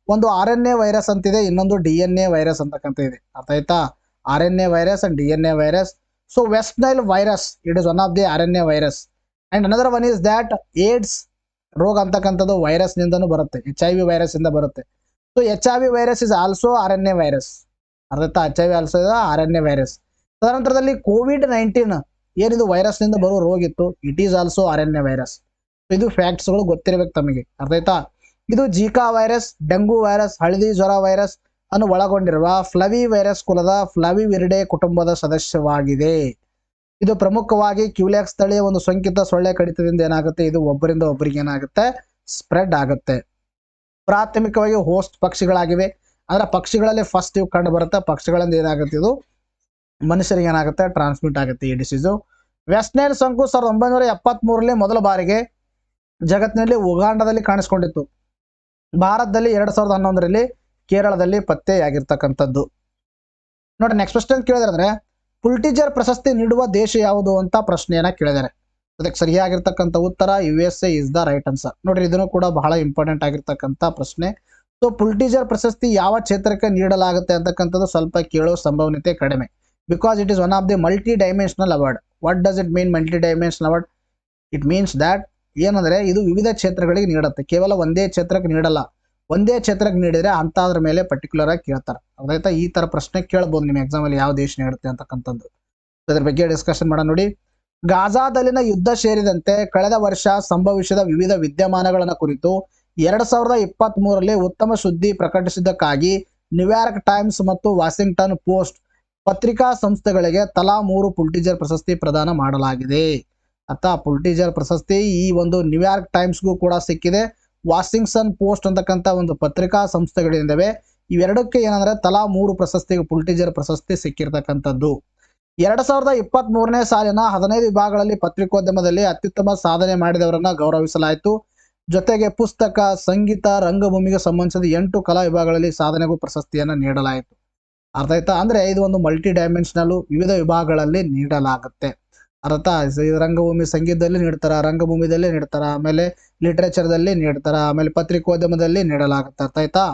ಒಂದು RNA ವೈರಸ್ ಅಂತಿದೆ, ಇನ್ನೊಂದು DNA ವೈರಸ್ ಅಂತಕ್ಕಂಥ ಇದೆ. ಅರ್ಥ ಆಯ್ತಾ? RNA virus and DNA virus. So West Nile virus it is one of the RNA virus and another one is that AIDS ರೋಗ ಅಂತಕ್ಕಂಥದ್ದು ವೈರಸ್ ನಿಂದನೂ ಬರುತ್ತೆ. HIV ವೈರಸ್ ಇಂದ ಬರುತ್ತೆ. So HIV virus is also RNA virus. ಅರ್ಥ ಆಯ್ತಾ? HIV also RNA virus. ತದನಂತರದಲ್ಲಿ COVID-19 ಏನಿದು ವೈರಸ್ನಿಂದ ಬರೋ ರೋಗ ಇತ್ತು, it is also RNA virus. ಇದು ಫ್ಯಾಕ್ಟ್ಸ್ಗಳು ಗೊತ್ತಿರಬೇಕು ತಮಗೆ, ಅರ್ಥ ಆಯ್ತಾ? ಇದು ಜೀಕಾ ವೈರಸ್, ಡೆಂಗು ವೈರಸ್, ಹಳದಿ ಜ್ವರ ವೈರಸ್ ಅನ್ನು ಒಳಗೊಂಡಿರುವ ಫ್ಲವಿ ವೈರಸ್ ಕುಲದ ಫ್ಲವಿವಿರಿಡೆ ಕುಟುಂಬದ ಸದಸ್ಯವಾಗಿದೆ. ಇದು ಪ್ರಮುಖವಾಗಿ ಕ್ಯೂಲೆಕ್ಸ್ ತಳಿಯ ಒಂದು ಸೋಂಕಿತ ಸೊಳ್ಳೆ ಕಡಿತದಿಂದ ಏನಾಗುತ್ತೆ, ಇದು ಒಬ್ಬರಿಂದ ಒಬ್ಬರಿಗೆ ಏನಾಗುತ್ತೆ, ಸ್ಪ್ರೆಡ್ ಆಗುತ್ತೆ. ಪ್ರಾಥಮಿಕವಾಗಿ ಹೋಸ್ಟ್ ಪಕ್ಷಿಗಳಾಗಿವೆ, ಅಂದ್ರೆ ಪಕ್ಷಿಗಳಲ್ಲಿ ಫಸ್ಟ್ ಇವು ಕಂಡು ಬರುತ್ತೆ. ಪಕ್ಷಿಗಳಿಂದ ಏನಾಗುತ್ತೆ, ಇದು ಮನುಷ್ಯರಿಗೆ ಏನಾಗುತ್ತೆ, ಟ್ರಾನ್ಸ್ಮಿಟ್ ಆಗುತ್ತೆ ಈ ಡಿಸೀಸು. ವೆಸ್ಟ್ ನೈಲ್ ಸೋಂಕು 1973ರಲ್ಲಿ ಮೊದಲ ಬಾರಿಗೆ ಜಗತ್ತಿನಲ್ಲಿ ಉಗಾಂಡದಲ್ಲಿ ಕಾಣಿಸಿಕೊಂಡಿತ್ತು. ಭಾರತದಲ್ಲಿ 2011ರಲ್ಲಿ ಕೇರಳದಲ್ಲಿ ಪತ್ತೆಯಾಗಿರ್ತಕ್ಕಂಥದ್ದು. ನೋಡಿ ನೆಕ್ಸ್ಟ್ ಕ್ವಶನ್ ಕೇಳಿದ್ರೆ, ಪುಲಿಟ್ಜರ್ ಪ್ರಶಸ್ತಿ ನೀಡುವ ದೇಶ ಯಾವುದು ಅಂತ ಪ್ರಶ್ನೆಯನ್ನ ಕೇಳಿದ್ದಾರೆ. ಅದಕ್ಕೆ ಸರಿಯಾಗಿರ್ತಕ್ಕಂಥ ಉತ್ತರ USA is the right answer. ನೋಡ್ರಿ ಇದನ್ನು ಕೂಡ ಬಹಳ ಇಂಪಾರ್ಟೆಂಟ್ ಆಗಿರ್ತಕ್ಕಂಥ ಪ್ರಶ್ನೆ. ಸೊ ಪುಲಿಟ್ಜರ್ ಪ್ರಶಸ್ತಿ ಯಾವ ಕ್ಷೇತ್ರಕ್ಕೆ ನೀಡಲಾಗುತ್ತೆ ಅಂತಕ್ಕಂಥದ್ದು ಸ್ವಲ್ಪ ಕೇಳೋ ಸಂಭವನೀಯತೆ ಕಡಿಮೆ. Because it is one of the multi dimensional award. What does it mean multi dimensional award? It means that ಏನಂದ್ರೆ ಇದು ವಿವಿಧ ಕ್ಷೇತ್ರಗಳಿಗೆ ನೀಡುತ್ತೆ, ಕೇವಲ ಒಂದೇ ಕ್ಷೇತ್ರಕ್ಕೆ ನೀಡಲ್ಲ. ಒಂದೇ ಕ್ಷೇತ್ರಕ್ಕೆ ನೀಡಿದ್ರೆ ಅಂತದ್ರ ಮೇಲೆ ಪರ್ಟಿಕ್ಯುಲರ್ ಆಗಿ ಕೇಳ್ತಾರೆ. ಅದಾಯ್ತಾ? ಈ ತರ ಪ್ರಶ್ನೆ ಕೇಳ್ಬೋದು ನಿಮ್ಮ ಎಕ್ಸಾಮ್ ಅಲ್ಲಿ, ಯಾವ ದೇಶ ನೀಡುತ್ತೆ ಅಂತಕ್ಕಂಥದ್ದು. ಅದ್ರ ಬಗ್ಗೆ ಡಿಸ್ಕಷನ್ ಮಾಡೋಣ. ನೋಡಿ, ಗಾಜಾದಲ್ಲಿನ ಯುದ್ಧ ಸೇರಿದಂತೆ ಕಳೆದ ವರ್ಷ ಸಂಭವಿಸಿದ ವಿವಿಧ ವಿದ್ಯಮಾನಗಳನ್ನು ಕುರಿತು 2023ರಲ್ಲಿ ಉತ್ತಮ ಸುದ್ದಿ ಪ್ರಕಟಿಸಿದ್ದಕ್ಕಾಗಿ ನ್ಯೂಯಾರ್ಕ್ ಟೈಮ್ಸ್ ಮತ್ತು ವಾಷಿಂಗ್ಟನ್ ಪೋಸ್ಟ್ ಪತ್ರಿಕಾ ಸಂಸ್ಥೆಗಳಿಗೆ ತಲಾ 3 ಪುಲಿಟ್ಜರ್ ಪ್ರಶಸ್ತಿ ಪ್ರದಾನ ಮಾಡಲಾಗಿದೆ. ಪುಲಿಟ್ಜರ್ ಪ್ರಶಸ್ತಿ ಈ ಒಂದು ನ್ಯೂಯಾರ್ಕ್ ಟೈಮ್ಸ್ಗೂ ಕೂಡ ಸಿಕ್ಕಿದೆ, ವಾಷಿಂಗ್ಟನ್ ಪೋಸ್ಟ್ ಅಂತಕ್ಕಂಥ ಒಂದು ಪತ್ರಿಕಾ ಸಂಸ್ಥೆಗಳಿಂದವೆ. ಇವೆರಡಕ್ಕೆ ಏನಂದ್ರೆ ತಲಾ 3 ಪ್ರಶಸ್ತಿ ಪುಲಿಟ್ಜರ್ ಪ್ರಶಸ್ತಿ ಸಿಕ್ಕಿರ್ತಕ್ಕಂಥದ್ದು. 2023ನೇ ಸಾಲಿನ 15 ವಿಭಾಗಗಳಲ್ಲಿ ಪತ್ರಿಕೋದ್ಯಮದಲ್ಲಿ ಅತ್ಯುತ್ತಮ ಸಾಧನೆ ಮಾಡಿದವರನ್ನ ಗೌರವಿಸಲಾಯಿತು. ಜೊತೆಗೆ ಪುಸ್ತಕ, ಸಂಗೀತ, ರಂಗಭೂಮಿಗೆ ಸಂಬಂಧಿಸಿದ 8 ಕಲಾ ವಿಭಾಗಗಳಲ್ಲಿ ಸಾಧನೆಗೂ ಪ್ರಶಸ್ತಿಯನ್ನು ನೀಡಲಾಯಿತು. ಅರ್ಥ ಆಯ್ತಾ? ಅಂದ್ರೆ ಇದು ಒಂದು ಮಲ್ಟಿ ಡೈಮೆನ್ಷನಲ್, ವಿವಿಧ ವಿಭಾಗಗಳಲ್ಲಿ ನೀಡಲಾಗುತ್ತೆ. ಅರ್ಥ? ರಂಗಭೂಮಿ ಸಂಗೀತದಲ್ಲಿ ನೀಡ್ತಾರ, ರಂಗಭೂಮಿದಲ್ಲಿ ನೀಡ್ತಾರ, ಆಮೇಲೆ ಲಿಟರೇಚರ್ದಲ್ಲಿ ನೀಡ್ತಾರ, ಆಮೇಲೆ ಪತ್ರಿಕೋದ್ಯಮದಲ್ಲಿ ನೀಡಲಾಗುತ್ತೆ. ಅರ್ಥ ಆಯ್ತಾ?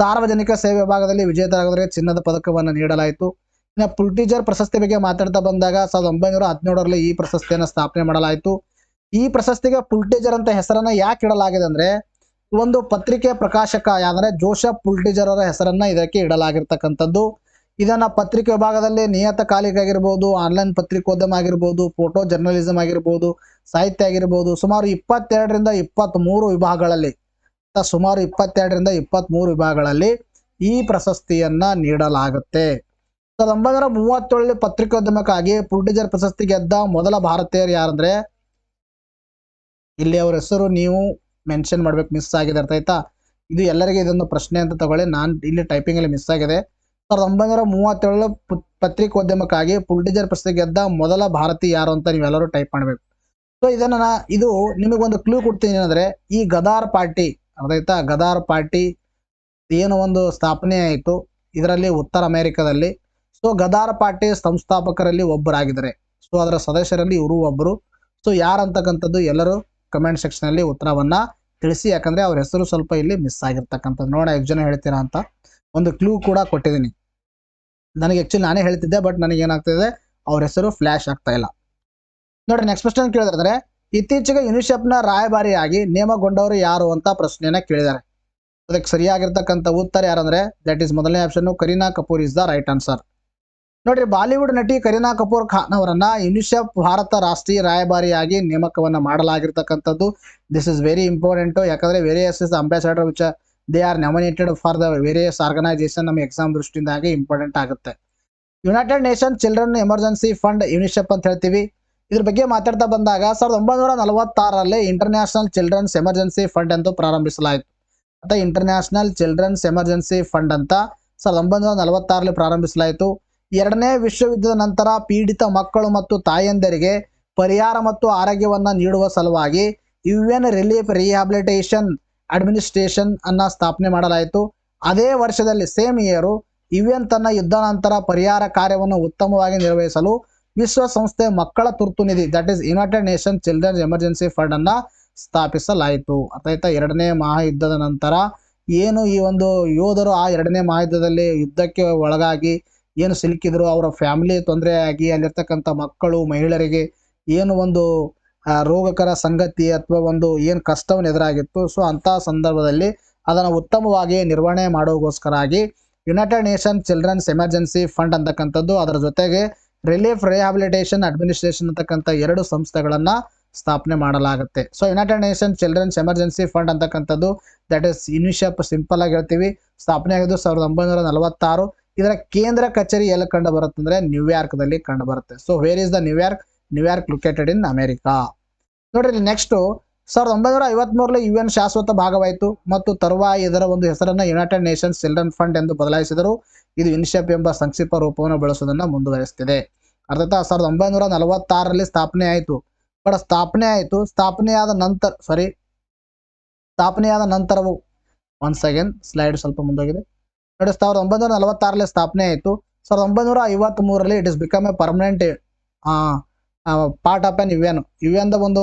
ಸಾರ್ವಜನಿಕ ಸೇವೆ ವಿಭಾಗದಲ್ಲಿ ವಿಜೇತರಾಗೋರಿಗೆ ಚಿನ್ನದ ಪದಕವನ್ನು ನೀಡಲಾಯಿತು. ಇನ್ನು ಪುಲಿಟ್ಜರ್ ಪ್ರಶಸ್ತಿ ಬಗ್ಗೆ ಮಾತಾಡ್ತಾ ಬಂದಾಗ 1917ರಲ್ಲಿ ಈ ಪ್ರಶಸ್ತಿಯನ್ನು ಸ್ಥಾಪನೆ ಮಾಡಲಾಯಿತು. ಈ ಪ್ರಶಸ್ತಿಗೆ ಪುಲಿಟ್ಜರ್ ಅಂತ ಹೆಸರನ್ನ ಯಾಕೆ ಇಡಲಾಗಿದೆ ಅಂದ್ರೆ, ಒಂದು ಪತ್ರಿಕೆ ಪ್ರಕಾಶಕ ಯಾವಂದ್ರೆ ಜೋಸೆಫ್ ಪುಲಿಟ್ಜರ್ ಅವರ ಹೆಸರನ್ನ ಇದಕ್ಕೆ ಇಡಲಾಗಿರ್ತಕ್ಕಂಥದ್ದು. ಇದನ್ನ ಪತ್ರಿಕೆ ವಿಭಾಗದಲ್ಲಿ ನಿಯತಕಾಲಿಕ ಆಗಿರ್ಬೋದು, ಆನ್ಲೈನ್ ಪತ್ರಿಕೋದ್ಯಮ ಆಗಿರ್ಬೋದು, ಫೋಟೋ ಜರ್ನಲಿಸಂ ಆಗಿರ್ಬೋದು, ಸಾಹಿತ್ಯ ಆಗಿರ್ಬೋದು, ಸುಮಾರು 22ರಿಂದ 23 ವಿಭಾಗಗಳಲ್ಲಿ ಸುಮಾರು 22ರಿಂದ 23 ವಿಭಾಗಗಳಲ್ಲಿ ಈ ಪ್ರಶಸ್ತಿಯನ್ನ ನೀಡಲಾಗುತ್ತೆ. 1937ರಲ್ಲಿ ಪತ್ರಿಕೋದ್ಯಮಕ್ಕಾಗಿ ಪುಲಿಟ್ಜರ್ ಪ್ರಶಸ್ತಿ ಗೆದ್ದ ಮೊದಲ ಭಾರತೀಯರು ಯಾರಂದ್ರೆ, ಇಲ್ಲಿ ಅವ್ರ ಹೆಸರು ನೀವು ಮೆನ್ಷನ್ ಮಾಡ್ಬೇಕು, ಮಿಸ್ ಆಗಿದೆ. ಅರ್ಥ ಆಯ್ತಾ? ಇದು ಎಲ್ಲರಿಗೆ ಇದೊಂದು ಪ್ರಶ್ನೆ ಅಂತ ತಗೊಳ್ಳಿ, ನಾನು ಇಲ್ಲಿ ಟೈಪಿಂಗ್ ಅಲ್ಲಿ ಮಿಸ್ ಆಗಿದೆ. 1937 ಪತ್ರಿಕೋದ್ಯಮಕ್ಕಾಗಿ ಪುಲಿಟ್ಜರ್ ಪ್ರಶಸ್ತಿ ಗೆದ್ದ ಮೊದಲ ಭಾರತೀಯ ಯಾರು ಅಂತ ನೀವೆಲ್ಲರೂ ಟೈಪ್ ಮಾಡಬೇಕು. ಸೊ ಇದನ್ನ ಇದು ನಿಮಗೊಂದು ಕ್ಲೂ ಕೊಡ್ತೀನಿ ಏನಂದ್ರೆ, ಈ ಗದಾರ್ ಪಾರ್ಟಿ, ಅರ್ಥಾಯ್ತಾ? ಗದಾರ್ ಪಾರ್ಟಿ ಏನು ಒಂದು ಸ್ಥಾಪನೆ ಆಯಿತು ಇದರಲ್ಲಿ ಉತ್ತರ ಅಮೆರಿಕದಲ್ಲಿ. ಸೊ ಗದಾರ್ ಪಾರ್ಟಿ ಸಂಸ್ಥಾಪಕರಲ್ಲಿ ಒಬ್ಬರಾಗಿದ್ದಾರೆ. ಸೊ ಅದರ ಸದಸ್ಯರಲ್ಲಿ ಇವರು ಒಬ್ಬರು. ಸೊ ಯಾರಂತಕ್ಕಂಥದ್ದು ಎಲ್ಲರೂ ಕಮೆಂಟ್ ಸೆಕ್ಷನ್ ಅಲ್ಲಿ ಉತ್ತರವನ್ನ ತಿಳಿಸಿ, ಯಾಕಂದ್ರೆ ಅವ್ರ ಹೆಸರು ಸ್ವಲ್ಪ ಇಲ್ಲಿ ಮಿಸ್ ಆಗಿರ್ತಕ್ಕಂಥದ್ದು. ನೋಡ ಎಷ್ಟು ಜನ ಹೇಳ್ತೀರಾ ಅಂತ ಒಂದು ಕ್ಲೂ ಕೂಡ ಕೊಟ್ಟಿದ್ದೀನಿ. ನನಗೆ ಆಕ್ಚುಲಿ ನಾನೇ ಹೇಳ್ತಿದ್ದೆ, ಬಟ್ ನನಗೆ ಏನಾಗ್ತಿದೆ, ಅವ್ರ ಹೆಸರು ಫ್ಲಾಶ್ ಆಗ್ತಾ ಇಲ್ಲ. ನೋಡಿ ನೆಕ್ಸ್ಟ್ ಕ್ವಶನ್ ಕೇಳಿದ್ರೆ, ಇತ್ತೀಚೆಗೆ ಯುನಿಸೆಫ್ನ ರಾಯಭಾರಿಯಾಗಿ ನೇಮಗೊಂಡವರು ಯಾರು ಅಂತ ಪ್ರಶ್ನೆಯನ್ನ ಕೇಳಿದ್ದಾರೆ. ಅದಕ್ಕೆ ಸರಿಯಾಗಿರ್ತಕ್ಕಂಥ ಉತ್ತರ ಯಾರಂದ್ರೆ, ದಟ್ ಈಸ್ ಮೊದಲನೇ option Kareena Kapoor is the right answer. ನೋಡ್ರಿ, ಬಾಲಿವುಡ್ ನಟಿ ಕರೀನಾ ಕಪೂರ್ ಖಾನ್ ಅವರನ್ನ ಯುನಿಸೆಫ್ ಭಾರತ ರಾಷ್ಟ್ರೀಯ ರಾಯಭಾರಿಯಾಗಿ ನೇಮಕವನ್ನ ಮಾಡಲಾಗಿರ್ತಕ್ಕಂಥದ್ದು. ದಿಸ್ ಇಸ್ ವೆರಿ ಇಂಪಾರ್ಟೆಂಟ್, ಯಾಕಂದ್ರೆ various ambassador which they are nominated for the various organisation ನಮ್ಮ ಎಕ್ಸಾಮ್ ದೃಷ್ಟಿಯಿಂದಾಗಿ ಇಂಪಾರ್ಟೆಂಟ್ ಆಗುತ್ತೆ. United Nation Children Emergency Fund UNICEF ಅಂತ ಹೇಳ್ತೀವಿ. ಇದ್ರ ಬಗ್ಗೆ ಮಾತಾಡ್ತಾ ಬಂದಾಗ 1946ರಲ್ಲಿ ಇಂಟರ್ನ್ಯಾಷನಲ್ ಚಿಲ್ಡ್ರನ್ಸ್ ಎಮರ್ಜೆನ್ಸಿ ಫಂಡ್ ಎಂದು ಪ್ರಾರಂಭಿಸಲಾಯಿತು. ಅಥವಾ ಇಂಟರ್ನ್ಯಾಷನಲ್ ಚಿಲ್ಡ್ರನ್ಸ್ ಎಮರ್ಜೆನ್ಸಿ ಫಂಡ್ ಅಂತ 1946ರಲ್ಲಿ ಪ್ರಾರಂಭಿಸಲಾಯಿತು. ಎರಡನೇ ವಿಶ್ವಯುದ್ಧದ ನಂತರ ಪೀಡಿತ ಮಕ್ಕಳು ಮತ್ತು ತಾಯಂದಿರಿಗೆ ಪರಿಹಾರ ಮತ್ತು ಆರೋಗ್ಯವನ್ನ ನೀಡುವ ಸಲುವಾಗಿ UN ರಿಲೀಫ್ ರಿಹ್ಯಾಬಿಲಿಟೇಷನ್ ಅಡ್ಮಿನಿಸ್ಟ್ರೇಷನ್ ಅನ್ನ ಸ್ಥಾಪನೆ ಮಾಡಲಾಯಿತು. ಅದೇ ವರ್ಷದಲ್ಲಿ ಸೇಮ್ ಇಯರ್ UN ತನ್ನ ಯುದ್ಧ ನಂತರ ಪರಿಹಾರ ಕಾರ್ಯವನ್ನು ಉತ್ತಮವಾಗಿ ನಿರ್ವಹಿಸಲು ವಿಶ್ವಸಂಸ್ಥೆ ಮಕ್ಕಳ ತುರ್ತು ನಿಧಿ, that is united nation children's emergency fund ಅನ್ನ ಸ್ಥಾಪಿಸಲಾಯಿತು. ಅರ್ಥಾಯ್ತಾ? ಎರಡನೇ ಮಹಾಯುದ್ಧದ ನಂತರ ಏನು ಈ ಒಂದು ಯೋಧರು ಆ ಎರಡನೇ ಮಹಾಯುದ್ಧದಲ್ಲಿ ಯುದ್ಧಕ್ಕೆ ಒಳಗಾಗಿ ಏನು ಸಿಲುಕಿದ್ರು, ಅವರ ಫ್ಯಾಮಿಲಿ ತೊಂದರೆ ಆಗಿ ಅಲ್ಲಿರ್ತಕ್ಕಂಥ ಮಕ್ಕಳು ಮಹಿಳೆಯರಿಗೆ ಏನು ಒಂದು ರೋಗಕರ ಸಂಗತಿ ಅಥವಾ ಒಂದು ಏನು ಕಷ್ಟವನ್ನು ಎದುರಾಗಿತ್ತು. ಸೊ ಅಂತಹ ಸಂದರ್ಭದಲ್ಲಿ ಅದನ್ನು ಉತ್ತಮವಾಗಿ ನಿರ್ವಹಣೆ ಮಾಡೋಗೋಸ್ಕರ ಆಗಿ United nation children's emergency Fund ಅಂತಕ್ಕಂಥದ್ದು, ಅದರ ಜೊತೆಗೆ ರಿಲೀಫ್ ರಿಹಾಬಿಲಿಟೇಷನ್ ಅಡ್ಮಿನಿಸ್ಟ್ರೇಷನ್ ಅಂತಕ್ಕಂಥ 2 ಸಂಸ್ಥೆಗಳನ್ನ ಸ್ಥಾಪನೆ ಮಾಡಲಾಗುತ್ತೆ. So United nation children's emergency Fund ಅಂತಕ್ಕಂಥದ್ದು ದಟ್ ಇಸ್ ಯುನಿಸೆಫ್ ಸಿಂಪಲ್ ಆಗಿ ಹೇಳ್ತೀವಿ, ಸ್ಥಾಪನೆ ಆಗಿದ್ದು 1946. ಇದರ ಕೇಂದ್ರ ಕಚೇರಿ ಎಲ್ಲಿ ಕಂಡು ಬರುತ್ತೆ ಅಂದ್ರೆ ನ್ಯೂಯಾರ್ಕ್ ದಲ್ಲಿ ಕಂಡು ಬರುತ್ತೆ. So where is the New York located in America. ನೋಡ್ರಿ ನೆಕ್ಸ್ಟ್ 1953 UN ಶಾಶ್ವತ ಭಾಗವಾಯಿತು ಮತ್ತು ತರುವಾಯ ಇದರ ಒಂದು ಹೆಸರನ್ನ ಯುನೈಟೆಡ್ ನೇಷನ್ಸ್ ಚಿಲ್ಡ್ರನ್ ಫಂಡ್ ಎಂದು ಬದಲಾಯಿಸಿದರು. ಇದು ಯುನಿಸೆಫ್ ಎಂಬ ಸಂಕ್ಷಿಪ್ತ ರೂಪವನ್ನು ಬಳಸುವುದನ್ನು ಮುಂದುವರಿಸುತ್ತಿದೆ. ಅರ್ಥಾತ್ 1946 ಸ್ಥಾಪನೆ ಆಯಿತು. ಬಟ್ ಸ್ಥಾಪನೆಯಾದ ನಂತರವು ಒನ್ಸ್ ಅಗೇನ್ ಸ್ಲೈಡ್ ಸ್ವಲ್ಪ ಮುಂದೋಗಿದೆ ನೋಡಿ. 1946 ಸ್ಥಾಪನೆ ಆಯಿತು. 1953 it is become A permanent part of N UN the ಒಂದು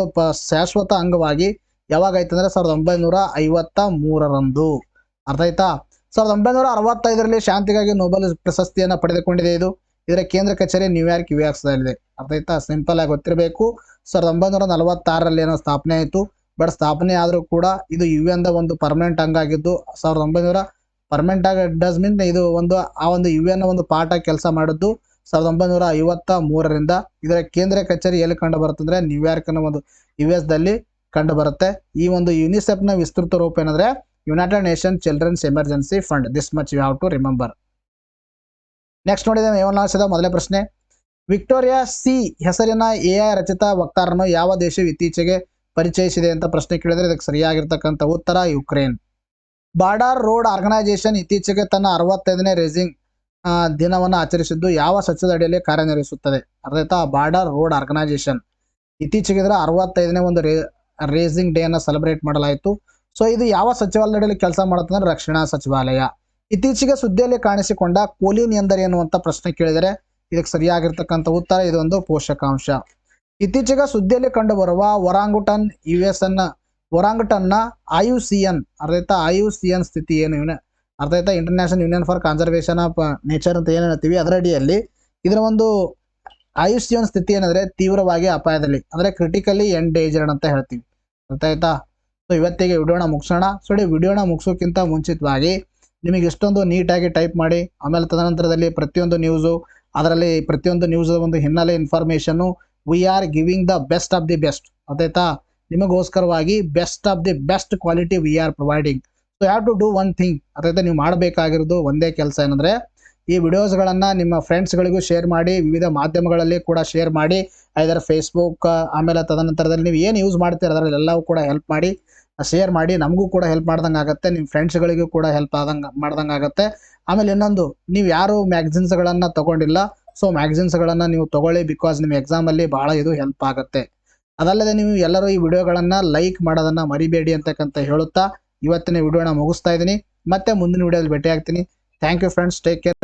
ಶಾಶ್ವತ ಅಂಗವಾಗಿ ಯಾವಾಗ ಆಯ್ತು ಅಂದ್ರೆ 1953 ಅರ್ಥ ಆಯ್ತಾ. 1965 ಶಾಂತಿಗಾಗಿ ನೊಬೆಲ್ ಪ್ರಶಸ್ತಿಯನ್ನು ಪಡೆದುಕೊಂಡಿದೆ. ಇದರ ಕೇಂದ್ರ ಕಚೇರಿ ನ್ಯೂಯಾರ್ಕ್ US ದಲ್ಲಿದೆ. ಅರ್ಥ ಆಯ್ತಾ, ಸಿಂಪಲ್ ಆಗಿ ಗೊತ್ತಿರಬೇಕು. 1946 ಏನೋ ಸ್ಥಾಪನೆ ಆಯಿತು. ಬಟ್ ಸ್ಥಾಪನೆ ಆದರೂ ಕೂಡ ಇದು UN ದ ಒಂದು ಪರ್ಮನೆಂಟ್ ಅಂಗ ಆಗಿದ್ದು 1900 ಪರ್ಮನೆಂಟ್ ಆಗಿ ಡಸ್ ಮೀನ್ ಇದು ಒಂದು ಆ ಒಂದು UN ಒಂದು ಪಾರ್ಟ್ ಆಗಿ ಕೆಲಸ ಮಾಡಿದ್ದು 1953 ಇದರ ಕೇಂದ್ರ ಕಚೇರಿ ಎಲ್ಲಿ ಕಂಡು ಬರುತ್ತೆ ಅಂದ್ರೆ ನ್ಯೂಯಾರ್ಕ್ ನ ಒಂದು US ದಲ್ಲಿ ಕಂಡು ಬರುತ್ತೆ. ಈ ಒಂದು ಯುನಿಸೆಫ್ ನ ವಿಸ್ತೃತ ರೂಪ ಏನಂದ್ರೆ United nation children's emergency Fund. This much you have to remember. Next ನೋಡಿದ ಮೊದಲನೇ ಪ್ರಶ್ನೆ, ವಿಕ್ಟೋರಿಯಾ ಸಿ ಹೆಸರಿನ AI ರಚಿತ ವಕ್ತಾರನ್ನು ಯಾವ ದೇಶವು ಇತ್ತೀಚೆಗೆ ಪರಿಚಯಿಸಿದೆ ಅಂತ ಪ್ರಶ್ನೆ ಕೇಳಿದ್ರೆ ಇದಕ್ಕೆ ಸರಿಯಾಗಿರ್ತಕ್ಕಂಥ ಉತ್ತರ ಯುಕ್ರೇನ್. ಬಾರ್ಡರ್ ರೋಡ್ ಆರ್ಗನೈಸೇಷನ್ ಇತ್ತೀಚೆಗೆ ತನ್ನ 65ನೇ ರೇಸಿಂಗ್ ದಿನವನ್ನು ಆಚರಿಸಿದ್ದು ಯಾವ ಸಚಿವದ ಅಡಿಯಲ್ಲಿ ಕಾರ್ಯನಿರ್ವಹಿಸುತ್ತದೆ? ಅರ್ಥಾಯ್ತಾ, ಬಾರ್ಡರ್ ರೋಡ್ ಆರ್ಗನೈಸೇಷನ್ ಇತ್ತೀಚೆಗೆ 65ನೇ ಒಂದು ರೇಸಿಂಗ್ ಡೇ ಅನ್ನು ಸೆಲೆಬ್ರೇಟ್ ಮಾಡಲಾಯಿತು. ಸೊ ಇದು ಯಾವ ಸಚಿವಾಲಯದಲ್ಲಿ ಕೆಲಸ ಮಾಡುತ್ತೆ ಅಂದ್ರೆ ರಕ್ಷಣಾ ಸಚಿವಾಲಯ. ಇತ್ತೀಚೆಗೆ ಸುದ್ದಿಯಲ್ಲಿ ಕಾಣಿಸಿಕೊಂಡ ಕೋಲಿನ್ ಎಂದರೇನು ಅಂತ ಪ್ರಶ್ನೆ ಕೇಳಿದರೆ ಇದಕ್ಕೆ ಸರಿಯಾಗಿರ್ತಕ್ಕಂಥ ಉತ್ತರ ಇದೊಂದು ಪೋಷಕಾಂಶ. ಇತ್ತೀಚೆಗೆ ಸುದ್ದಿಯಲ್ಲಿ ಕಂಡುಬರುವ ಒರಾಂಗುಟನ್ ಒರಾಂಗುಟನ್ನ IUCN ಅರ್ಥಾಯ್ತಾ IUCN ಸ್ಥಿತಿ ಏನು ಅರ್ಥಾಯ್ತಾ international union for conservation of nature ಅಂತ ಏನು ಹೇಳ್ತೀವಿ, ಅದರ ಅಡಿಯಲ್ಲಿ ಇದರ ಒಂದು IUCN ಸ್ಥಿತಿ ಏನಂದ್ರೆ ತೀವ್ರವಾಗಿ ಅಪಾಯದಲ್ಲಿ ಅಂದ್ರೆ ಕ್ರಿಟಿಕಲಿ ಎಂಡೇಂಜರ್ಡ್ ಅಂತ ಹೇಳ್ತೀವಿ. ಅರ್ಥಾಯ್ತಾ. ಸೊ ಇವತ್ತಿಗೆ ವಿಡಿಯೋನ ಮುಗಿಸೋಣ. ಸೊ ವಿಡಿಯೋನ ಮುಗಿಸೋಕ್ಕಿಂತ ಮುಂಚಿತವಾಗಿ ನಿಮಗೆ ಇಷ್ಟೊಂದು ನೀಟಾಗಿ ಟೈಪ್ ಮಾಡಿ, ಆಮೇಲೆ ತದನಂತರದಲ್ಲಿ ಪ್ರತಿಯೊಂದು ನ್ಯೂಸು, ಅದರಲ್ಲಿ ಪ್ರತಿಯೊಂದು ನ್ಯೂಸ್ ಒಂದು ಹಿನ್ನೆಲೆ information we are giving the best of the best. ಅರ್ಥಾಯ್ತಾ, ನಿಮಗೋಸ್ಕರವಾಗಿ best of the best quality we are providing. So have to do one thing. ಅರ್ಥಾಯ್ತಾ, ನೀವು ಮಾಡಬೇಕಾಗಿರೋದು ಒಂದೇ ಕೆಲಸ ಏನಂದ್ರೆ ಈ ವಿಡಿಯೋಸ್ಗಳನ್ನು ನಿಮ್ಮ ಫ್ರೆಂಡ್ಸ್ಗಳಿಗೂ ಶೇರ್ ಮಾಡಿ, ವಿವಿಧ ಮಾಧ್ಯಮಗಳಲ್ಲಿ ಕೂಡ ಶೇರ್ ಮಾಡಿ, ಐದರ್ ಫೇಸ್ಬುಕ್, ಆಮೇಲೆ ತದನಂತರದಲ್ಲಿ ನೀವು ಏನು ಯೂಸ್ ಮಾಡ್ತೀರ ಅದರಲ್ಲಿ ಎಲ್ಲವೂ ಕೂಡ ಹೆಲ್ಪ್ ಮಾಡಿ, ಶೇರ್ ಮಾಡಿ. ನಮಗೂ ಕೂಡ ಹೆಲ್ಪ್ ಮಾಡ್ದಂಗೆ ಆಗುತ್ತೆ, ನಿಮ್ಮ ಫ್ರೆಂಡ್ಸ್ಗಳಿಗೂ ಕೂಡ ಹೆಲ್ಪ್ ಮಾಡ್ದಂಗೆ ಆಗುತ್ತೆ. ಆಮೇಲೆ ಇನ್ನೊಂದು, ನೀವು ಯಾರು ಮ್ಯಾಗಝಿನ್ಸ್ಗಳನ್ನು ತಗೊಂಡಿಲ್ಲ, ಸೊ ಮ್ಯಾಗಝಿನ್ಸ್ಗಳನ್ನು ನೀವು ತಗೊಳ್ಳಿ, ಬಿಕಾಸ್ ನಿಮ್ಮ ಎಕ್ಸಾಮಲ್ಲಿ ಬಹಳ ಇದು ಹೆಲ್ಪ್ ಆಗುತ್ತೆ. ಅದಲ್ಲದೆ ನೀವು ಎಲ್ಲರೂ ಈ ವಿಡಿಯೋಗಳನ್ನು ಲೈಕ್ ಮಾಡೋದನ್ನು ಮರಿಬೇಡಿ ಅಂತಕ್ಕಂತ ಹೇಳುತ್ತಾ ಇವತ್ತಿನ ವಿಡಿಯೋನ ಮುಗಿಸ್ತಾ ಇದ್ದೀನಿ. ಮತ್ತೆ ಮುಂದಿನ ವಿಡಿಯೋದಲ್ಲಿ ಭೇಟಿ ಆಗ್ತೀನಿ. Thank you friends, take care.